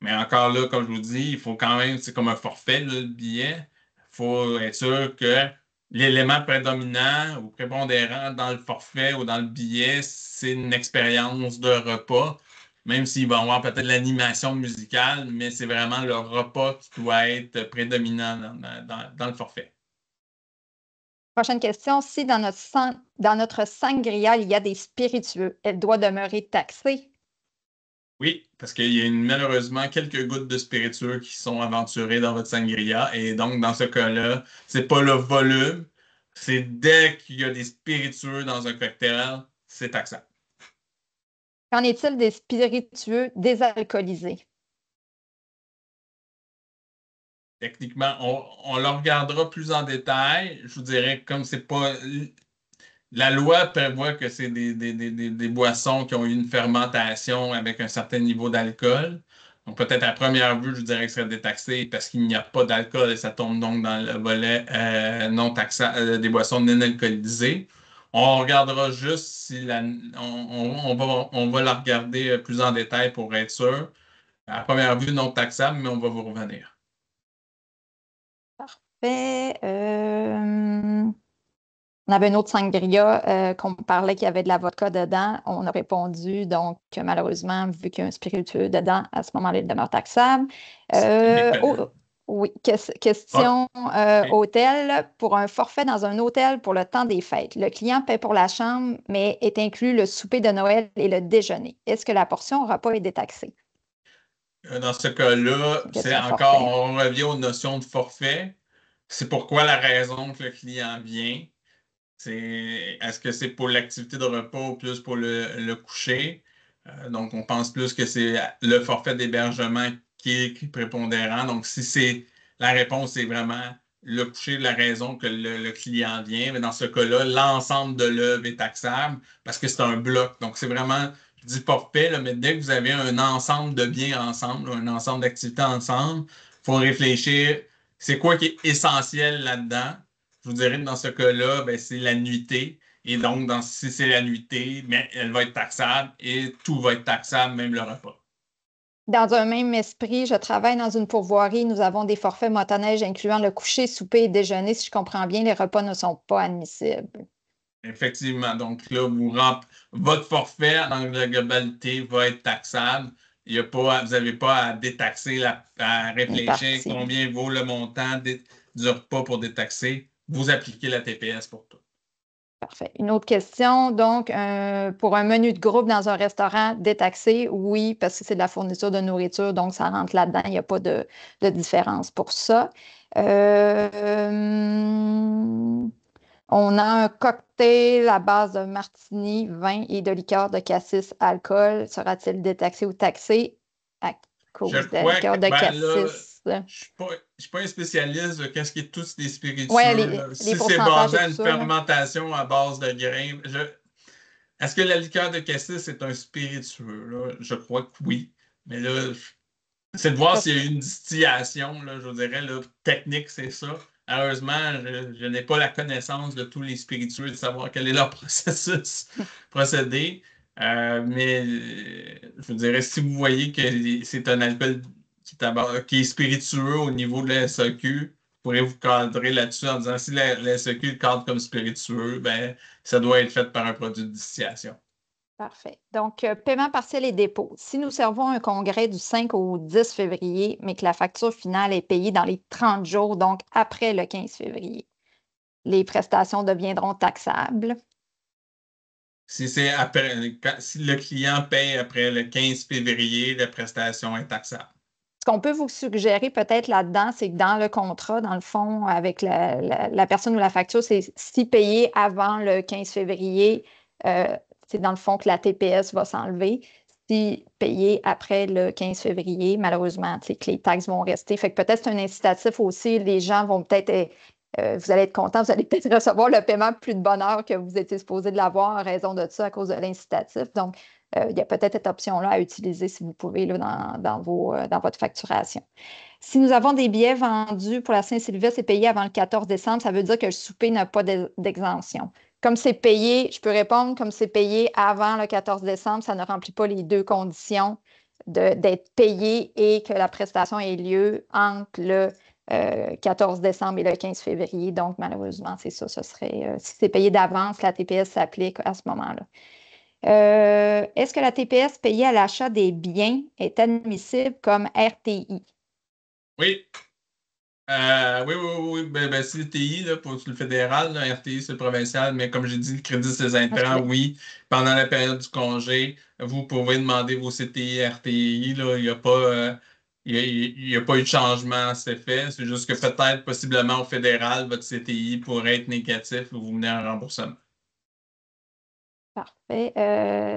Mais encore là, comme je vous dis, il faut quand même, c'est comme un forfait, là, le billet. Il faut être sûr que l'élément prédominant ou prépondérant dans le forfait ou dans le billet, c'est une expérience de repas, même s'il va y avoir peut-être l'animation musicale, mais c'est vraiment le repas qui doit être prédominant dans le forfait. Prochaine question. Si dans notre sangria, il y a des spiritueux, elle doit demeurer taxée. Oui, parce qu'il y a malheureusement quelques gouttes de spiritueux qui sont aventurées dans votre sangria. Et donc, dans ce cas-là, c'est pas le volume, c'est dès qu'il y a des spiritueux dans un cocktail, c'est taxable. Qu'en est-il des spiritueux désalcoolisés? Techniquement, on le regardera plus en détail. Je vous dirais, comme c'est pas. La loi prévoit que c'est des boissons qui ont eu une fermentation avec un certain niveau d'alcool. Donc, peut-être à première vue, je dirais que ce serait détaxé parce qu'il n'y a pas d'alcool et ça tombe donc dans le volet non taxable des boissons non alcoolisées. On regardera juste si on va la regarder plus en détail pour être sûr. À première vue, non taxable, mais on va vous revenir. Parfait. On avait une autre sangria qu'on parlait qu'il y avait de la vodka dedans. On a répondu, donc malheureusement, vu qu'il y a un spiritueux dedans, à ce moment-là, il demeure taxable. Oui, Ah, question OK. hôtel. Pour un forfait dans un hôtel pour le temps des fêtes, le client paie pour la chambre, mais est inclus le souper de Noël et le déjeuner. Est-ce que la portion repas est détaxée? Dans ce cas-là, C'est une c'est question encore, forfait. on revient aux notions de forfait. C'est pourquoi la raison que le client vient. Est-ce que c'est pour l'activité de repas ou plus pour le coucher? Donc, on pense plus que c'est le forfait d'hébergement qui est prépondérant. Donc, si c'est la réponse est vraiment le coucher, la raison que le client vient, mais dans ce cas-là, l'ensemble de l'œuvre est taxable parce que c'est un bloc. Donc, c'est vraiment, je dis forfait, là, mais dès que vous avez un ensemble de biens ensemble, un ensemble d'activités ensemble, il faut réfléchir, c'est quoi qui est essentiel là-dedans? Je vous dirais que dans ce cas-là, ben, c'est la nuitée. Et donc, si c'est la nuitée, ben, elle va être taxable et tout va être taxable, même le repas. Dans un même esprit, je travaille dans une pourvoirie. Nous avons des forfaits motoneige incluant le coucher, souper et déjeuner. Si je comprends bien, les repas ne sont pas admissibles. Effectivement. Donc là, votre forfait dans la globalité va être taxable. Vous n'avez pas à détaxer, à Une réfléchir partie. combien vaut le montant du repas pour détaxer. Vous appliquez la TPS pour tout. Parfait. Une autre question. Donc, pour un menu de groupe dans un restaurant détaxé, oui, parce que c'est de la fourniture de nourriture, donc ça rentre là-dedans. Il n'y a pas de différence pour ça. On a un cocktail à base de martini, vin et de liqueur de cassis, alcool. Sera-t-il détaxé ou taxé à Je cause de la crois que, liqueur de ben là, cassis? je suis pas un spécialiste de qu'est-ce qui est tous les Oui, spiritueux, là. les Si c'est pourcentages basé et à tout une ça, là. fermentation à base de grains, est-ce que la liqueur de cassis est un spiritueux, là? Je crois que oui. Mais là, c'est de voir s'il y a eu une distillation, là, je vous dirais, là, technique, c'est ça. Malheureusement, je n'ai pas la connaissance de tous les spiritueux, de savoir quel est leur processus, procédé. Mais je vous dirais, si vous voyez que c'est un alcool qui est spiritueux au niveau de la SAQ, vous pourrez vous cadrer là-dessus en disant si la SAQ le cadre comme spiritueux, ben, ça doit être fait par un produit de distillation. Parfait. Donc, paiement partiel et dépôt. Si nous servons un congrès du 5 au 10 février, mais que la facture finale est payée dans les 30 jours, donc après le 15 février, les prestations deviendront taxables. Si c'est après, si le client paye après le 15 février, la prestation est taxable. Ce qu'on peut vous suggérer peut-être là-dedans, c'est que dans le contrat, dans le fond, avec la personne ou la facture, c'est si payé avant le 15 février, c'est dans le fond que la TPS va s'enlever. Si payé après le 15 février, malheureusement, que les taxes vont rester. Fait que peut-être c'est un incitatif aussi. Les gens vont peut-être vous allez être contents, vous allez peut-être recevoir le paiement plus de bonne heure que vous étiez supposé de l'avoir en raison de ça à cause de l'incitatif. Donc, il y a peut-être cette option-là à utiliser si vous pouvez là, dans votre facturation. Si nous avons des billets vendus pour la Saint-Sylvestre et payés avant le 14 décembre, ça veut dire que le souper n'a pas d'exemption. Comme c'est payé, je peux répondre, comme c'est payé avant le 14 décembre, ça ne remplit pas les deux conditions d'être payé et que la prestation ait lieu entre le 14 décembre et le 15 février. Donc, malheureusement, c'est ça. Ce serait, si c'est payé d'avance, la TPS s'applique à ce moment-là. Est-ce que la TPS payée à l'achat des biens est admissible comme RTI? Oui. Oui, oui, oui. Ben, c'est le TI là, pour le fédéral, là, RTI, c'est le provincial, mais comme j'ai dit, le crédit ses intrants, OK. oui. Pendant la période du congé, vous pouvez demander vos CTI, RTI. Là, il n'y a pas, il y a pas eu de changement à cet effet. C'est juste que peut-être, possiblement au fédéral, votre CTI pourrait être négatif et vous venez en remboursement. Parfait.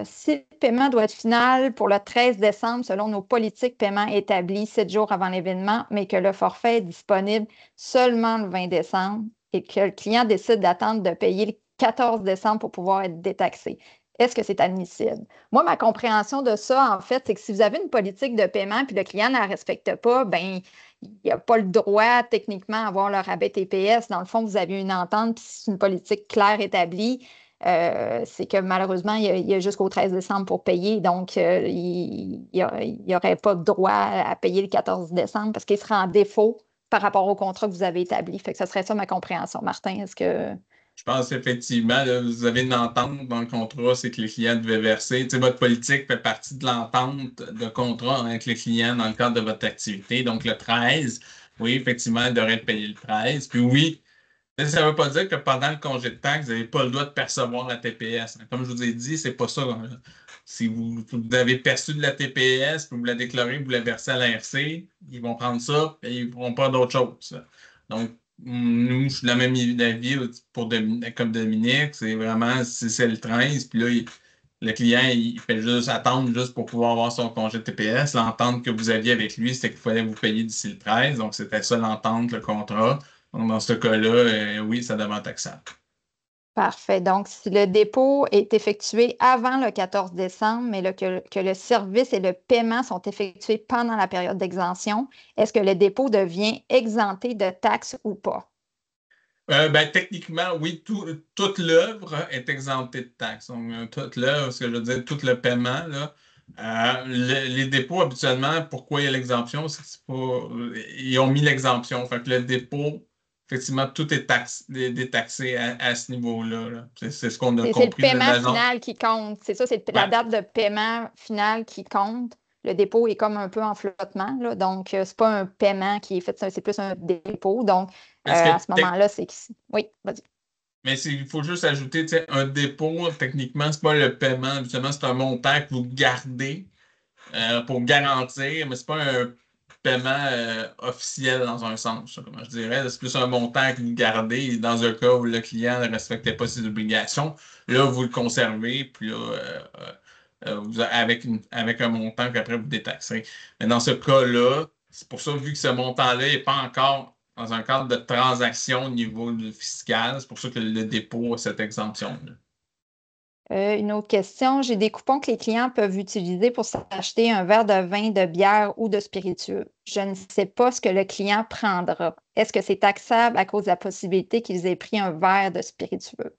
Si le paiement doit être final pour le 13 décembre, selon nos politiques paiement établies 7 jours avant l'événement, mais que le forfait est disponible seulement le 20 décembre et que le client décide d'attendre de payer le 14 décembre pour pouvoir être détaxé, est-ce que c'est admissible? Moi, ma compréhension de ça, en fait, c'est que si vous avez une politique de paiement puis le client ne la respecte pas, ben il n'a pas le droit techniquement à avoir le rabais TPS. Dans le fond, vous avez une entente, puis c'est une politique claire établie. C'est que malheureusement, il y a jusqu'au 13 décembre pour payer. Donc, il n'y aurait pas de droit à payer le 14 décembre parce qu'il sera en défaut par rapport au contrat que vous avez établi. Fait que ce serait ça ma compréhension. Martin, est-ce que... Je pense effectivement, là, vous avez une entente dans le contrat, c'est que les clients devaient verser. Tu sais, votre politique fait partie de l'entente de contrat avec les clients dans le cadre de votre activité. Donc, le 13, oui, effectivement, il devrait être payé le 13. Puis oui, ça ne veut pas dire que pendant le congé de taxe, vous n'avez pas le droit de percevoir la TPS. Comme je vous ai dit, c'est pas ça. Si vous avez perçu de la TPS, puis vous la déclarez, vous la versez à l'ARC, ils vont prendre ça et ils ne feront pas d'autre chose. Donc, nous, je suis de la même avis pour comme Dominique. C'est vraiment, si c'est le 13, puis là, le client, il fait juste attendre juste pour pouvoir avoir son congé de TPS. L'entente que vous aviez avec lui, c'était qu'il fallait vous payer d'ici le 13. Donc, c'était ça l'entente, le contrat. Donc, dans ce cas-là, oui, ça devrait être taxable. Parfait. Donc, si le dépôt est effectué avant le 14 décembre, mais que le service et le paiement sont effectués pendant la période d'exemption, est-ce que le dépôt devient exempté de taxes ou pas? Ben, techniquement, oui, toute l'œuvre est exemptée de taxes. Donc, toute l'œuvre, ce que je veux dire, tout le paiement, là, les dépôts, habituellement, pourquoi il y a l'exemption? C'est que c'est pas, ils ont mis l'exemption. Fait que le dépôt, effectivement, tout est détaxé à ce niveau-là. Là. C'est ce qu'on a C'est le compris de paiement l'agent. final qui compte. C'est ça, c'est la Ouais. date de paiement final qui compte. Le dépôt est comme un peu en flottement, là. Donc, c'est pas un paiement qui est fait, c'est plus un dépôt. Donc, Parce que à ce moment-là, c'est... Oui, vas-y. Mais il faut juste ajouter, tu sais, un dépôt, techniquement, c'est pas le paiement. Habituellement, c'est un montant que vous gardez pour garantir, mais c'est pas un paiement officiel dans un sens, comment je dirais. C'est plus un montant que vous gardez dans un cas où le client ne respectait pas ses obligations. Là, vous le conservez, puis là, avec un montant qu'après vous détaxerez. Mais dans ce cas-là, c'est pour ça, vu que ce montant-là n'est pas encore dans un cadre de transaction au niveau fiscal, c'est pour ça que le dépôt a cette exemption-là. Une autre question. J'ai des coupons que les clients peuvent utiliser pour s'acheter un verre de vin, de bière ou de spiritueux. Je ne sais pas ce que le client prendra. Est-ce que c'est taxable à cause de la possibilité qu'ils aient pris un verre de spiritueux?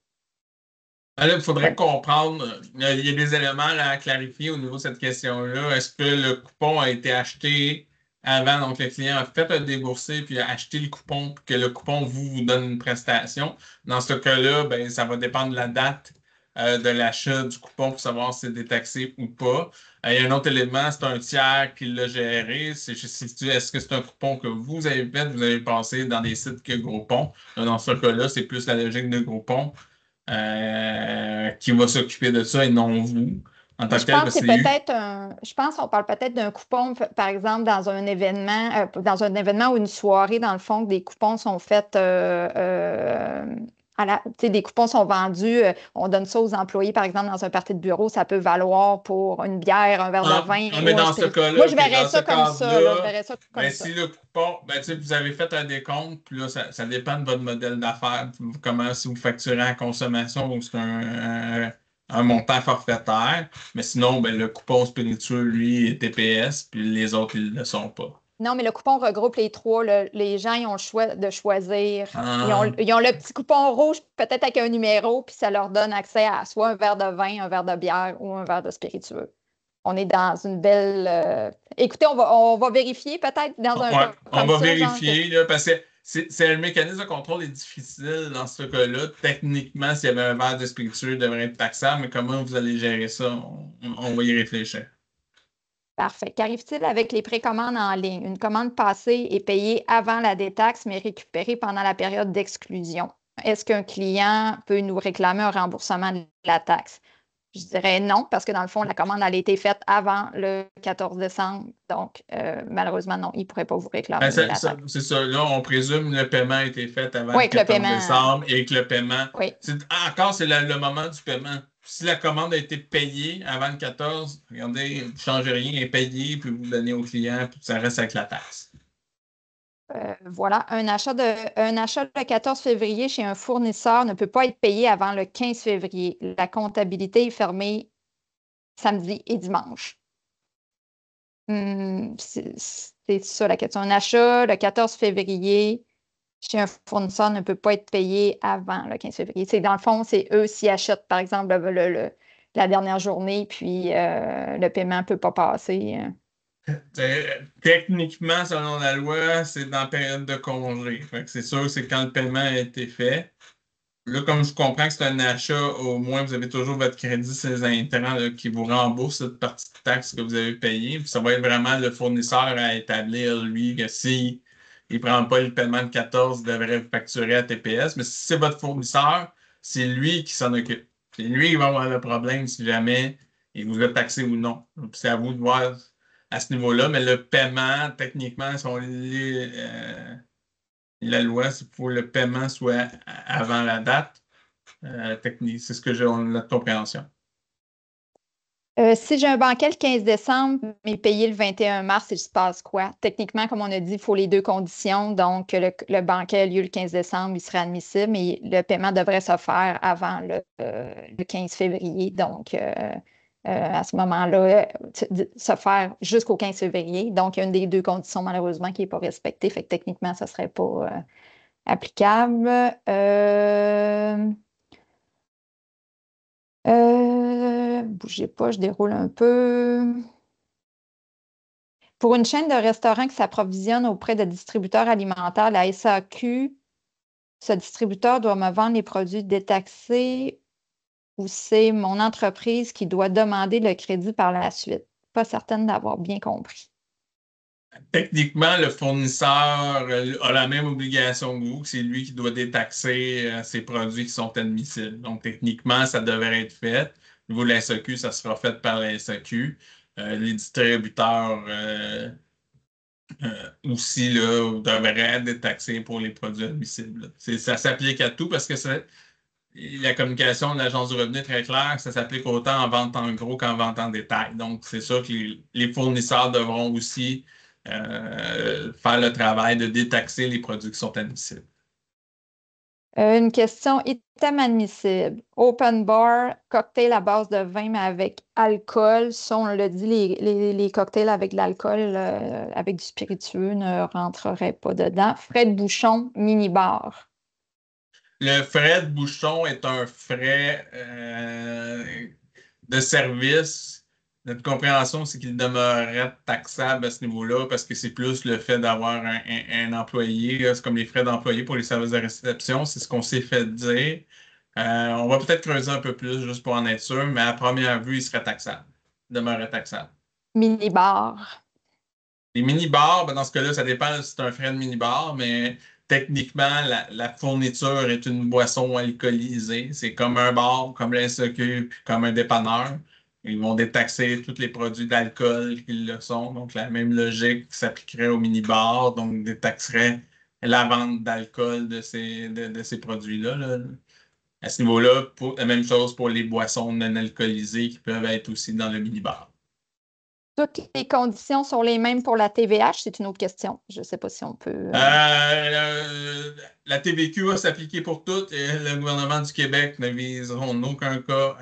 Alors, il faudrait Bonne- comprendre, il y a des éléments là, à clarifier au niveau de cette question-là. Est-ce que le coupon a été acheté avant, donc le client a fait un déboursé puis a acheté le coupon, puis que le coupon vous donne une prestation? Dans ce cas-là, ben, ça va dépendre de la date de l'achat du coupon pour savoir si c'est détaxé ou pas. Il y a un autre élément, c'est un tiers qui l'a géré. Est-ce que c'est un coupon que vous avez fait, vous avez passé dans des sites que Groupon? Dans ce cas-là, c'est plus la logique de Groupon qui va s'occuper de ça et non vous en tant Mais je que tel, pense que parce c'est que c'est eu. peut-être un. Je pense qu'on parle peut-être d'un coupon, par exemple, dans un événement ou une soirée, dans le fond, que des coupons sont faits tu sais, des coupons sont vendus, on donne ça aux employés, par exemple, dans un party de bureau, ça peut valoir pour une bière, un verre de vin Mais ou un dans ce spiritueux. Moi, cas-là, je OK, verrais dans ce ça comme ça, là. Je cadre-là, verrais ça ben, comme ça. si le coupon, ben, tu sais, vous avez fait un décompte, puis là, ça dépend de votre modèle d'affaires, comment, si vous facturez en consommation ou c'est un montant forfaitaire. Mais sinon, ben, le coupon spiritueux, lui, est TPS, puis les autres, ils ne le sont pas. Non, mais le coupon regroupe les trois. Les gens, ils ont le choix de choisir. Ah, Ils ont le petit coupon rouge, peut-être avec un numéro, puis ça leur donne accès à soit un verre de vin, un verre de bière ou un verre de spiritueux. on est dans une belle. Écoutez, on va vérifier peut-être dans un Ouais, cas on comme va ça, genre. vérifier, là, parce que le mécanisme de contrôle est difficile dans ce cas-là. Techniquement, s'il y avait un verre de spiritueux, il devrait être taxable, mais comment vous allez gérer ça? On va y réfléchir. Parfait. Qu'arrive-t-il avec les précommandes en ligne? Une commande passée est payée avant la détaxe, mais récupérée pendant la période d'exclusion. Est-ce qu'un client peut nous réclamer un remboursement de la taxe? Je dirais non, parce que dans le fond, la commande a été faite avant le 14 décembre. Donc, malheureusement, non, il ne pourrait pas vous Ben, réclamer la taxe. c'est ça. Là, on présume que le paiement a été fait avant le Oui, que le 14 paiement. décembre et que le paiement. Oui, Encore, c'est le moment du paiement. Si la commande a été payée avant le 14, regardez, vous ne changez rien, elle est payée, puis vous donnez au client, puis ça reste avec la taxe. voilà. Un achat le 14 février chez un fournisseur ne peut pas être payé avant le 15 février. La comptabilité est fermée samedi et dimanche. C'est ça la question. Un achat le 14 février chez un fournisseur ne peut pas être payé avant le 15 février. Dans le fond, c'est eux s'ils achètent, par exemple, la dernière journée, puis le paiement ne peut pas passer. Techniquement, selon la loi, c'est dans la période de congé. Fait que c'est sûr que c'est quand le paiement a été fait. Là, comme je comprends que c'est un achat, au moins vous avez toujours votre crédit sur les intrants là, qui vous rembourse cette partie de taxe que vous avez payée. Puis ça va être vraiment le fournisseur à établir, lui, que si il ne prend pas le paiement de 14, il devrait vous facturer à TPS. Mais si c'est votre fournisseur, c'est lui qui s'en occupe. C'est lui qui va avoir le problème si jamais il vous a taxé ou non. Puis c'est à vous de voir à ce niveau-là. Mais le paiement, techniquement, si on lit, la loi, c'est pour que le paiement soit avant la date. Technique. C'est ce que j'ai la compréhension. Si j'ai un banquet le 15 décembre, mais payé le 21 mars, il se passe quoi? Techniquement, comme on a dit, il faut les deux conditions. Donc, le banquet a lieu le 15 décembre, il serait admissible, mais le paiement devrait se faire avant le 15 février. Donc, à ce moment-là, se faire jusqu'au 15 février. Donc, il y a une des deux conditions, malheureusement, qui n'est pas respectée. Fait que techniquement, ça ne serait pas applicable. Bougez pas, je déroule un peu. Pour une chaîne de restaurants qui s'approvisionne auprès de distributeurs alimentaires, la SAQ, ce distributeur doit me vendre les produits détaxés ou c'est mon entreprise qui doit demander le crédit par la suite? Pas certaine d'avoir bien compris. Techniquement, le fournisseur a la même obligation que vous, que c'est lui qui doit détaxer ses produits qui sont admissibles. Donc, techniquement, ça devrait être fait. Au niveau de la SAQ, ça sera fait par la SAQ. Les distributeurs aussi là, devraient détaxer pour les produits admissibles. Là. Ça s'applique à tout parce que la communication de l'Agence du revenu est très claire, ça s'applique autant en vente en gros qu'en vente en détail. Donc, c'est sûr que les fournisseurs devront aussi faire le travail de détaxer les produits qui sont admissibles. Une question item admissible. Open bar, cocktail à base de vin mais avec alcool. Ça, on le dit, les cocktails avec de l'alcool, avec du spiritueux ne rentreraient pas dedans. Frais de bouchon, mini-bar. Le frais de bouchon est un frais de service. Notre compréhension, c'est qu'il demeurerait taxable à ce niveau-là parce que c'est plus le fait d'avoir un employé. C'est comme les frais d'employé pour les services de réception. C'est ce qu'on s'est fait dire. On va peut-être creuser un peu plus juste pour en être sûr, mais à première vue, il serait taxable. Il demeurerait taxable. Mini-bar. Les mini-bars, ben, dans ce cas-là, ça dépend si c'est un frais de mini-bar, mais techniquement, la fourniture est une boisson alcoolisée. C'est comme un bar, comme la SAQ, puis comme un dépanneur. Ils vont détaxer tous les produits d'alcool qui le sont. Donc, la même logique s'appliquerait au mini-bar, donc détaxerait la vente d'alcool de ces produits-là. Là. À ce niveau-là, la même chose pour les boissons non alcoolisées qui peuvent être aussi dans le mini-bar. Toutes les conditions sont les mêmes pour la TVH? C'est une autre question. Je ne sais pas si on peut. La TVQ va s'appliquer pour toutes et le gouvernement du Québec ne visera en aucun cas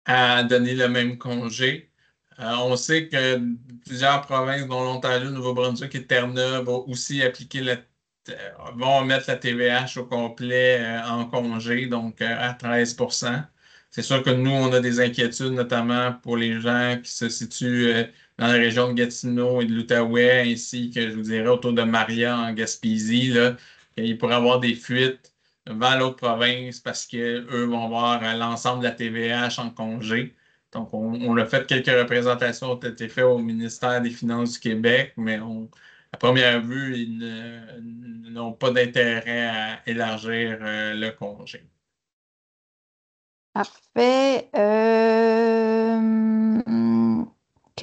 à donner le même congé. On sait que plusieurs provinces, dont l'Ontario, le Nouveau-Brunswick et Terre-Neuve, vont aussi vont mettre la TVH au complet en congé, donc à 13 %. C'est sûr que nous, on a des inquiétudes, notamment pour les gens qui se situent dans la région de Gatineau et de l'Outaouais, ainsi que, je vous dirais, autour de Maria en Gaspésie, là, qu'il pourrait y avoir des fuites vers l'autre province parce qu'eux vont voir l'ensemble de la TVH en congé. Donc, on a fait quelques représentations qui ont été faites au ministère des Finances du Québec, mais à première vue, n'ont pas d'intérêt à élargir le congé. Parfait.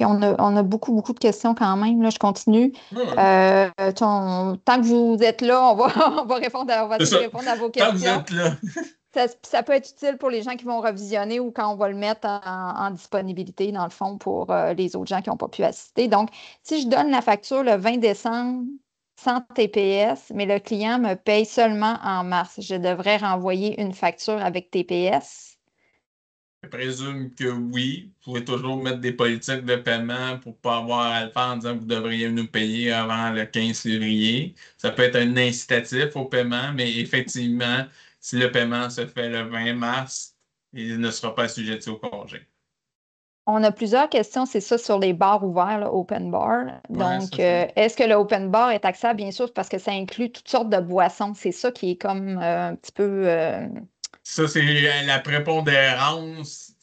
OK, on a beaucoup, beaucoup de questions quand même. Là, je continue. Ouais, Tant que vous êtes là, on va on va c'est essayer de ça. répondre à vos Tant que vous questions. êtes là. Ça peut être utile pour les gens qui vont revisionner ou quand on va le mettre en disponibilité, dans le fond, pour les autres gens qui n'ont pas pu assister. Donc, si je donne la facture le 20 décembre sans TPS, mais le client me paye seulement en mars, je devrais renvoyer une facture avec TPS. Je présume que oui. Vous pouvez toujours mettre des politiques de paiement pour ne pas avoir à le faire en disant que vous devriez nous payer avant le 15 février. Ça peut être un incitatif au paiement, mais effectivement, si le paiement se fait le 20 mars, il ne sera pas assujetti au congé. On a plusieurs questions, c'est ça, sur les bars ouverts, là, open bar. Oui, Donc, ça c'est. est-ce que le open bar est taxable? Bien sûr, parce que ça inclut toutes sortes de boissons. C'est ça qui est comme un petit peu. Ça, c'est la prépondérance.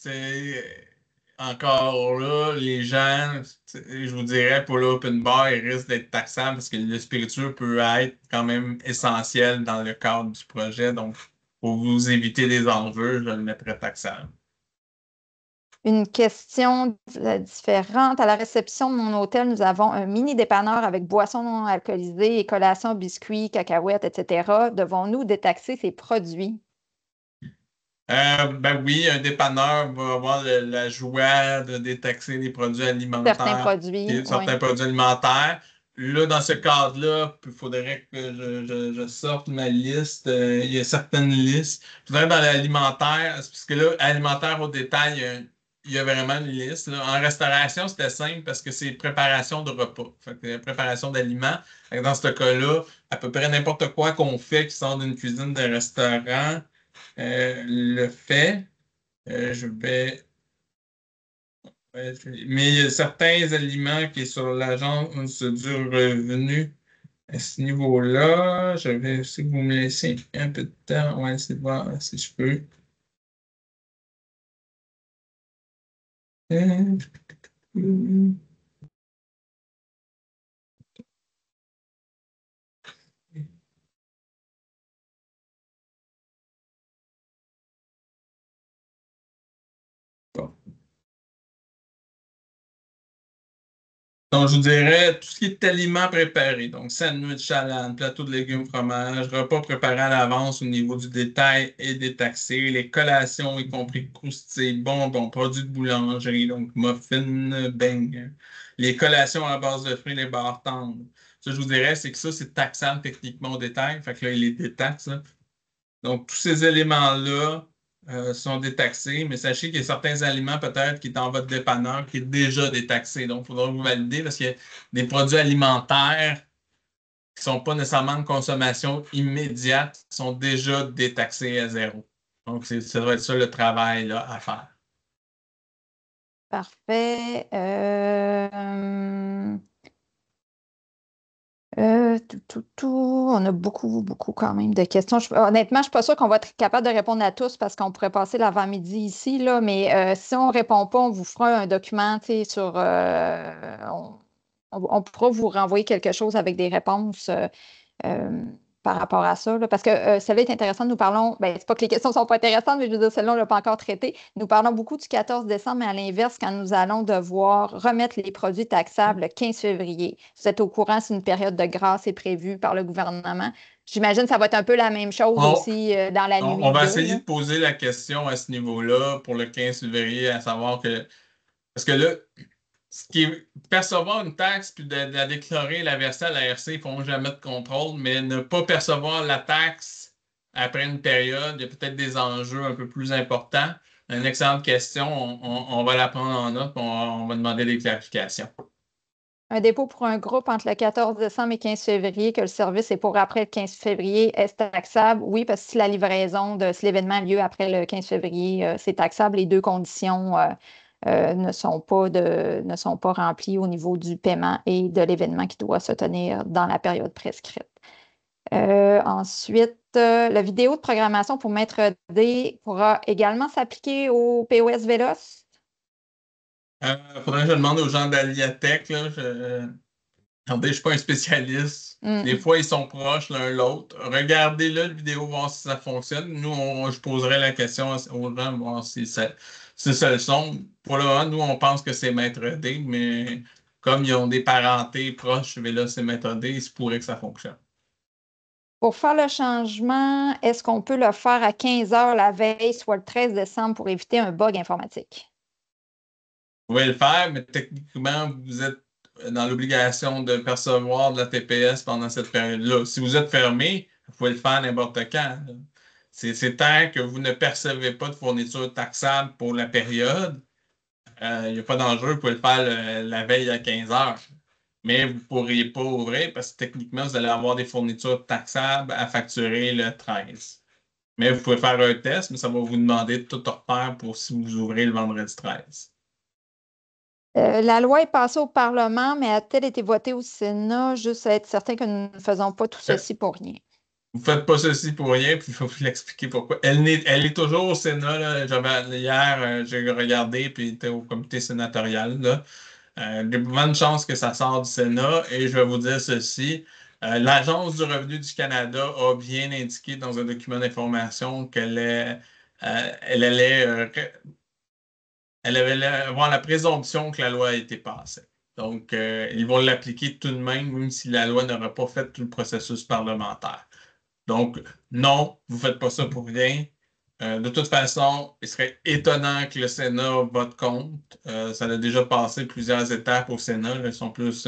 Encore là, les gens, je vous dirais, pour l'open bar, ils risquent d'être taxables parce que le spiritueux peut être quand même essentiel dans le cadre du projet. Donc, pour vous éviter des enjeux, je le mettrais taxable. Une question différente. À la réception de mon hôtel, nous avons un mini dépanneur avec boissons non alcoolisées et collations, biscuits, cacahuètes, etc. Devons-nous détaxer ces produits? Ben oui, un dépanneur va avoir la joie de détaxer les produits Certains alimentaires produits, et certains oui. produits alimentaires. Là, dans ce cadre-là, il faudrait que je sorte ma liste. Il y a certaines listes. Je voudrais dans l'alimentaire, parce que là, alimentaire au détail, il y a vraiment une liste, là. En restauration, c'était simple parce que c'est préparation de repas, fait que, préparation d'aliments. Fait que dans ce cas-là, à peu près n'importe quoi qu'on fait qui sort d'une cuisine de restaurant le fait. Je vais. Ouais, mais il y a certains aliments qui sont sur l'agence du revenu à ce niveau-là. Je vais aussi vous me laisser un peu de temps. On va essayer de voir si je peux. Euh, bon. Donc, je vous dirais tout ce qui est aliments préparés, donc sandwich, salade, plateau de légumes, fromage, repas préparés à l'avance au niveau du détail et détaxé, les collations, y compris croustilles, bonbons, produits de boulangerie, donc muffins, beignes, les collations à base de fruits, les barres tendres. Ça, je vous dirais, c'est que ça, c'est taxable techniquement au détail, fait que là, il les détaxe, là. Donc, tous ces éléments-là sont détaxés, mais sachez qu'il y a certains aliments peut-être qui sont dans votre dépanneur qui est déjà détaxé. Donc, il faudra vous valider parce qu'il y a des produits alimentaires qui ne sont pas nécessairement de consommation immédiate, qui sont déjà détaxés à zéro. Donc, ça doit être ça le travail là, à faire. Parfait. On a beaucoup, beaucoup quand même de questions. Honnêtement, je ne suis pas sûre qu'on va être capable de répondre à tous parce qu'on pourrait passer l'avant-midi ici, là, mais si on ne répond pas, on vous fera un document, tu sais, sur on pourra vous renvoyer quelque chose avec des réponses. Euh, par rapport à ça. Là, parce que celle-là est intéressante. Nous parlons, ben, c'est pas que les questions ne sont pas intéressantes, mais je veux dire, celle-là, on ne l'a pas encore traitée. Nous parlons beaucoup du 14 décembre, mais à l'inverse, quand nous allons devoir remettre les produits taxables le 15 février. Vous êtes au courant, c'est une période de grâce est prévue par le gouvernement. J'imagine que ça va être un peu la même chose On, aussi dans la nuit on va de, essayer là. de poser la question à ce niveau-là pour le 15 février, à savoir que. Parce que là, ce qui est percevoir une taxe puis de la déclarer, la verser à la RC, ils ne font jamais de contrôle, mais ne pas percevoir la taxe après une période, il y a peut-être des enjeux un peu plus importants. Une excellente question. On va la prendre en note, on va demander des clarifications. Un dépôt pour un groupe entre le 14 décembre et 15 février, que le service est pour après le 15 février, est-ce taxable? Oui, parce que si la livraison de si l'événement a lieu après le 15 février, c'est taxable. Les deux conditions ne sont pas remplies au niveau du paiement et de l'événement qui doit se tenir dans la période prescrite. Ensuite, la vidéo de programmation pour Maître D pourra également s'appliquer au POS Vélos. Faudrait que je demande aux gens d'Aliatech, là. Attendez, je ne suis pas un spécialiste. Des fois, ils sont proches l'un l'autre. Regardez-le, la vidéo, voir si ça fonctionne. Nous, je poserai la question aux gens, voir si ça le sont. Pour le moment, nous, on pense que c'est Maître D, mais comme ils ont des parentés proches, mais là, c'est Maître D, il se pourrait que ça fonctionne. Pour faire le changement, est-ce qu'on peut le faire à 15 heures la veille, soit le 13 décembre, pour éviter un bug informatique? Vous pouvez le faire, mais techniquement, vous êtes dans l'obligation de percevoir de la TPS pendant cette période-là. Si vous êtes fermé, vous pouvez le faire n'importe quand, là. C'est tant que vous ne percevez pas de fourniture taxable pour la période, il n'y a pas d'enjeu, vous pouvez le faire la veille à 15 heures. Mais vous ne pourriez pas ouvrir parce que techniquement, vous allez avoir des fournitures taxables à facturer le 13. Mais vous pouvez faire un test, mais ça va vous demander de tout refaire pour si vous ouvrez le vendredi 13. La loi est passée au Parlement, mais a-t-elle été votée au Sénat? Juste à être certain que nous ne faisons pas tout ceci pour rien. Vous ne faites pas ceci pour rien, puis il faut vous l'expliquer pourquoi. Elle est toujours au Sénat, là. Hier, j'ai regardé, puis il était au comité sénatorial, là. Il y a de bonnes chances que ça sorte du Sénat, et je vais vous dire ceci. L'Agence du revenu du Canada a bien indiqué dans un document d'information elle allait, elle avait avoir la présomption que la loi a été passée. Donc, ils vont l'appliquer tout de même, même si la loi n'aura pas fait tout le processus parlementaire. Donc, non, vous ne faites pas ça pour rien. De toute façon, il serait étonnant que le Sénat vote contre. Ça a déjà passé plusieurs étapes au Sénat. Là, ils sont plus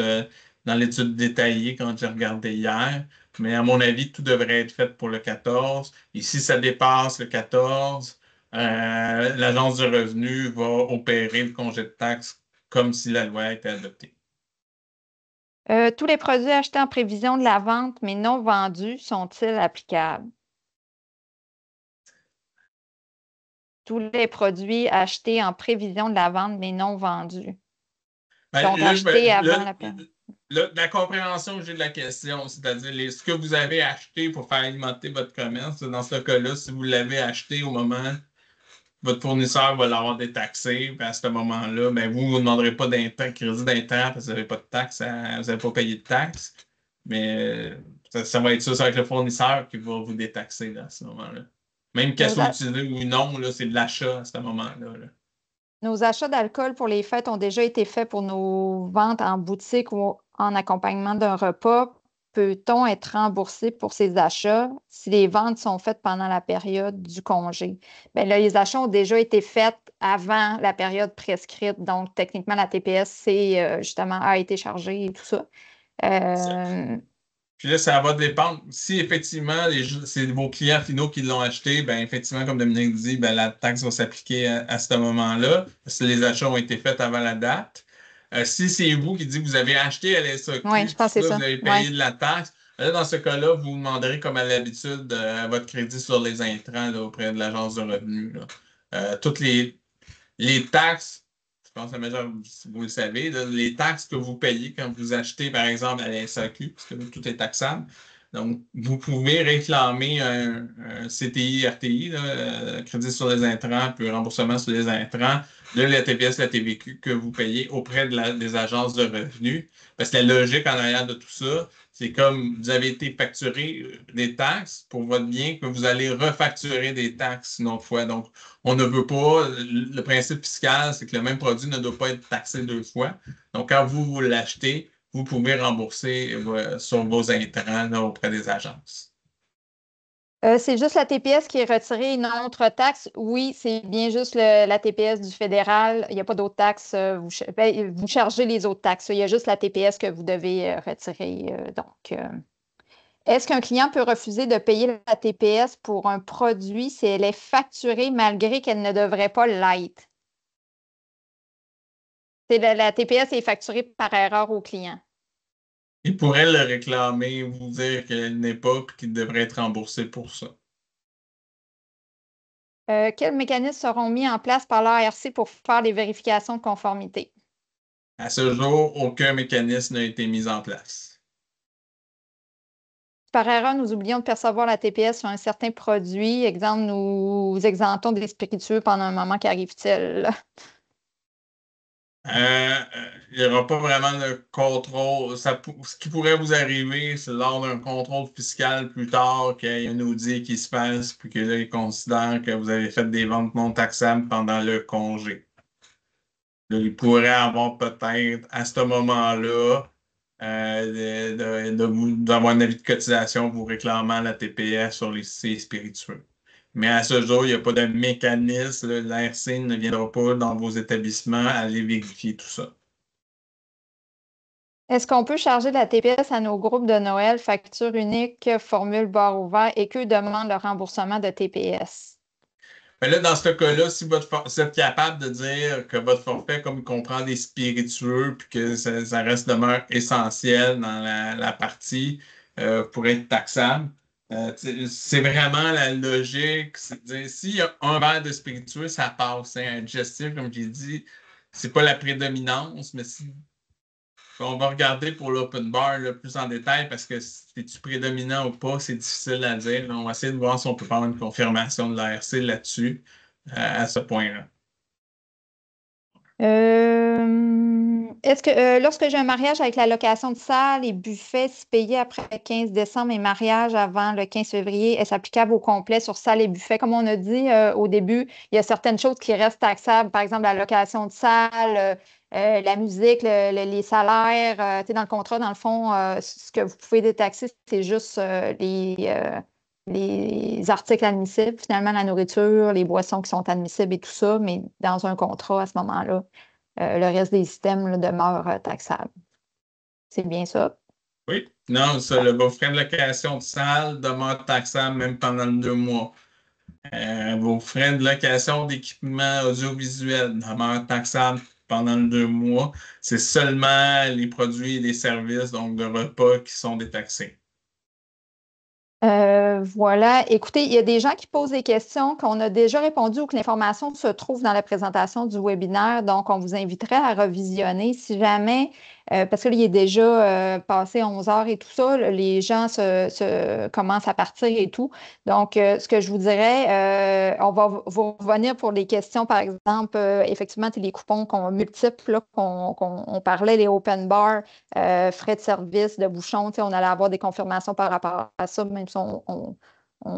dans l'étude détaillée quand j'ai regardé hier. Mais à mon avis, tout devrait être fait pour le 14. Et si ça dépasse le 14, l'Agence du revenu va opérer le congé de taxe comme si la loi était adoptée. Tous les produits achetés en prévision de la vente mais non vendus sont-ils applicables? Tous les produits achetés en prévision de la vente mais non vendus. Ben, Donc, achetés avant la période. la compréhension que j'ai de la question, c'est-à-dire ce que vous avez acheté pour faire alimenter votre commerce, dans ce cas-là, si vous l'avez acheté au moment, votre fournisseur va l'avoir détaxé, puis à ce moment-là, ben, vous ne demanderez pas crédit d'intrant parce que vous n'avez pas de taxe, vous n'avez pas payé de taxe, mais ça va être ça, avec le fournisseur qui va vous détaxer là, à ce moment-là. Même qu'elle Nos, soit a- utilisée ou non, là, c'est de l'achat à ce moment-là, là. nos achats d'alcool pour les fêtes ont déjà été faits pour nos ventes en boutique ou en accompagnement d'un repas. Peut-on être remboursé pour ces achats si les ventes sont faites pendant la période du congé? Bien là, les achats ont déjà été faits avant la période prescrite. Donc, techniquement, la TPS, justement, a été chargée et tout ça. Euh, Puis là, ça va dépendre. Si effectivement, c'est vos clients finaux qui l'ont acheté, ben effectivement, comme Dominique dit, ben, la taxe va s'appliquer à ce moment-là, parce que les achats ont été faits avant la date. Si c'est vous qui dites que vous avez acheté à la oui, SAQ, je puis pense que c'est là, vous ça. avez Oui. payé de la taxe, là, dans ce cas-là, vous demanderez, comme à l'habitude, votre crédit sur les intrants là, auprès de l'Agence de revenu, là. Toutes les taxes, je pense que vous le savez, là, les taxes que vous payez quand vous achetez, par exemple, à la SAQ, parce que tout est taxable. Donc, vous pouvez réclamer un CTI, RTI, là, crédit sur les intrants, puis remboursement sur les intrants, de la TPS, la TVQ que vous payez auprès des agences de revenus. Parce que la logique en arrière de tout ça, c'est comme vous avez été facturé des taxes pour votre bien, que vous allez refacturer des taxes une autre fois. Donc, on ne veut pas, le principe fiscal, c'est que le même produit ne doit pas être taxé deux fois. Donc, quand vous l'achetez, vous pouvez rembourser sur vos intrants là, auprès des agences. C'est juste la TPS qui est retirée, une autre taxe. Oui, c'est bien juste la TPS du fédéral. Il n'y a pas d'autres taxes. Vous chargez les autres taxes. Il y a juste la TPS que vous devez retirer. Est-ce qu'un client peut refuser de payer la TPS pour un produit si elle est facturée malgré qu'elle ne devrait pas l'être? La TPS est facturée par erreur au client. Il pourrait le réclamer, vous dire qu'elle n'est pas et qu'il devrait être remboursé pour ça. Quels mécanismes seront mis en place par l'ARC pour faire les vérifications de conformité? À ce jour, aucun mécanisme n'a été mis en place. Par erreur, nous oublions de percevoir la TPS sur un certain produit. Exemple, nous exemptons des spiritueux pendant un moment qu'arrive-t-il? Il n'y aura pas vraiment de contrôle. Ce qui pourrait vous arriver, c'est lors d'un contrôle fiscal plus tard qu'il y a un audit qui se passe, puis que là, ils considèrent que vous avez fait des ventes non taxables pendant le congé. Là, il pourrait avoir peut-être à ce moment-là d'avoir un avis de cotisation vous réclamant la TPS sur ces spiritueux. Mais à ce jour, il n'y a pas de mécanisme. L'ARC ne viendra pas dans vos établissements aller vérifier tout ça. Est-ce qu'on peut charger la TPS à nos groupes de Noël, facture unique, formule bar ouvert et qu'eux demandent le remboursement de TPS? Mais là, dans ce cas-là, si vous êtes capable de dire que votre forfait, comme il comprend des spiritueux, puis que ça reste demeure essentiel dans la partie pour être taxable, c'est vraiment la logique. C'est de dire, s'il y a un verre de spiritueux, ça passe. C'est un digestif, comme j'ai dit, c'est pas la prédominance, mais si on va regarder pour l'open bar là, plus en détail parce que si c'est-tu prédominant ou pas, c'est difficile à dire. On va essayer de voir si on peut faire une confirmation de l'ARC là-dessus, à ce point-là. Est-ce que lorsque j'ai un mariage avec la location de salle et buffet, si payé après le 15 décembre et mariage avant le 15 février, est-ce applicable au complet sur salle et buffet? Comme on a dit au début, il y a certaines choses qui restent taxables, par exemple la location de salle, la musique, les salaires. Dans le contrat, dans le fond, ce que vous pouvez détaxer, c'est juste les articles admissibles, finalement la nourriture, les boissons qui sont admissibles et tout ça, mais dans un contrat à ce moment-là. Le reste des systèmes là, demeure taxable. C'est bien ça? Oui. Non, ça, vos frais de location de salle demeurent taxables même pendant les 2 mois. Vos frais de location d'équipement audiovisuel demeurent taxables pendant les 2 mois. C'est seulement les produits et les services, donc de repas, qui sont détaxés. Voilà. Écoutez, il y a des gens qui posent des questions qu'on a déjà répondu ou que l'information se trouve dans la présentation du webinaire. Donc, on vous inviterait à revisionner si jamais, parce que là, il est déjà passé 11 heures et tout ça, là, les gens commencent à partir et tout. Donc, ce que je vous dirais, on va vous revenir pour les questions, par exemple, effectivement, les coupons qu'on multiples, là, qu'on parlait, les open bars, frais de service, de bouchon, on allait avoir des confirmations par rapport à ça, même si on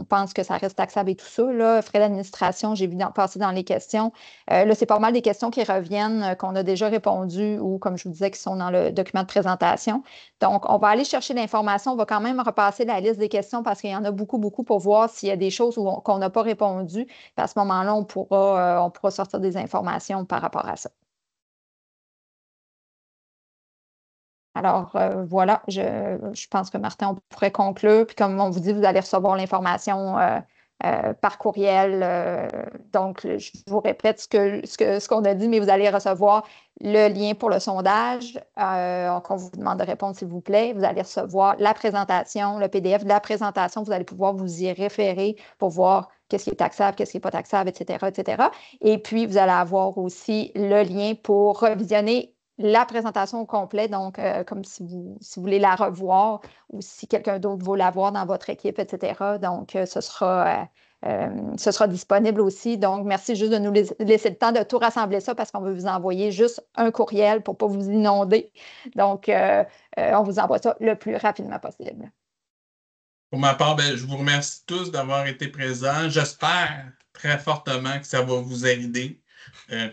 pense que ça reste taxable et tout ça. Là, frais d'administration, j'ai vu passer dans les questions. Là, c'est pas mal des questions qui reviennent, qu'on a déjà répondu ou, comme je vous disais, qui sont dans le document de présentation. Donc, on va aller chercher l'information. On va quand même repasser la liste des questions parce qu'il y en a beaucoup, beaucoup pour voir s'il y a des choses qu'on n'a pas répondu. Puis à ce moment-là, on pourra sortir des informations par rapport à ça. Alors, voilà, je pense que Martin, on pourrait conclure. Puis comme on vous dit, vous allez recevoir l'information par courriel. Donc, je vous répète ce qu'on a dit, mais vous allez recevoir le lien pour le sondage qu'on vous demande de répondre, s'il vous plaît. Vous allez recevoir la présentation, le PDF de la présentation. Vous allez pouvoir vous y référer pour voir qu'est-ce qui est taxable, qu'est-ce qui n'est pas taxable, etc., etc. Et puis, vous allez avoir aussi le lien pour revisionner la présentation au complet, donc comme si vous voulez la revoir ou si quelqu'un d'autre veut la voir dans votre équipe, etc. Donc, ce sera disponible aussi. Donc, merci juste de nous laisser le temps de tout rassembler ça parce qu'on veut vous envoyer juste un courriel pour ne pas vous inonder. Donc, on vous envoie ça le plus rapidement possible. Pour ma part, ben, je vous remercie tous d'avoir été présents. J'espère très fortement que ça va vous aider.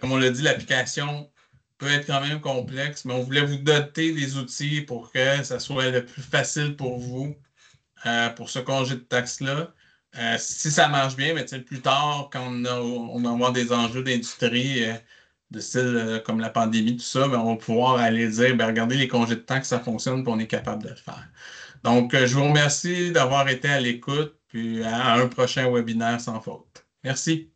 Comme on l'a dit, l'application peut être quand même complexe, mais on voulait vous doter des outils pour que ça soit le plus facile pour vous pour ce congé de taxe-là. Si ça marche bien, mais plus tard, quand on va avoir des enjeux d'industrie de style comme la pandémie, tout ça, ben, on va pouvoir aller dire, ben, regardez les congés de taxe, ça fonctionne, puis on est capable de le faire. Donc, je vous remercie d'avoir été à l'écoute, puis à un prochain webinaire sans faute. Merci.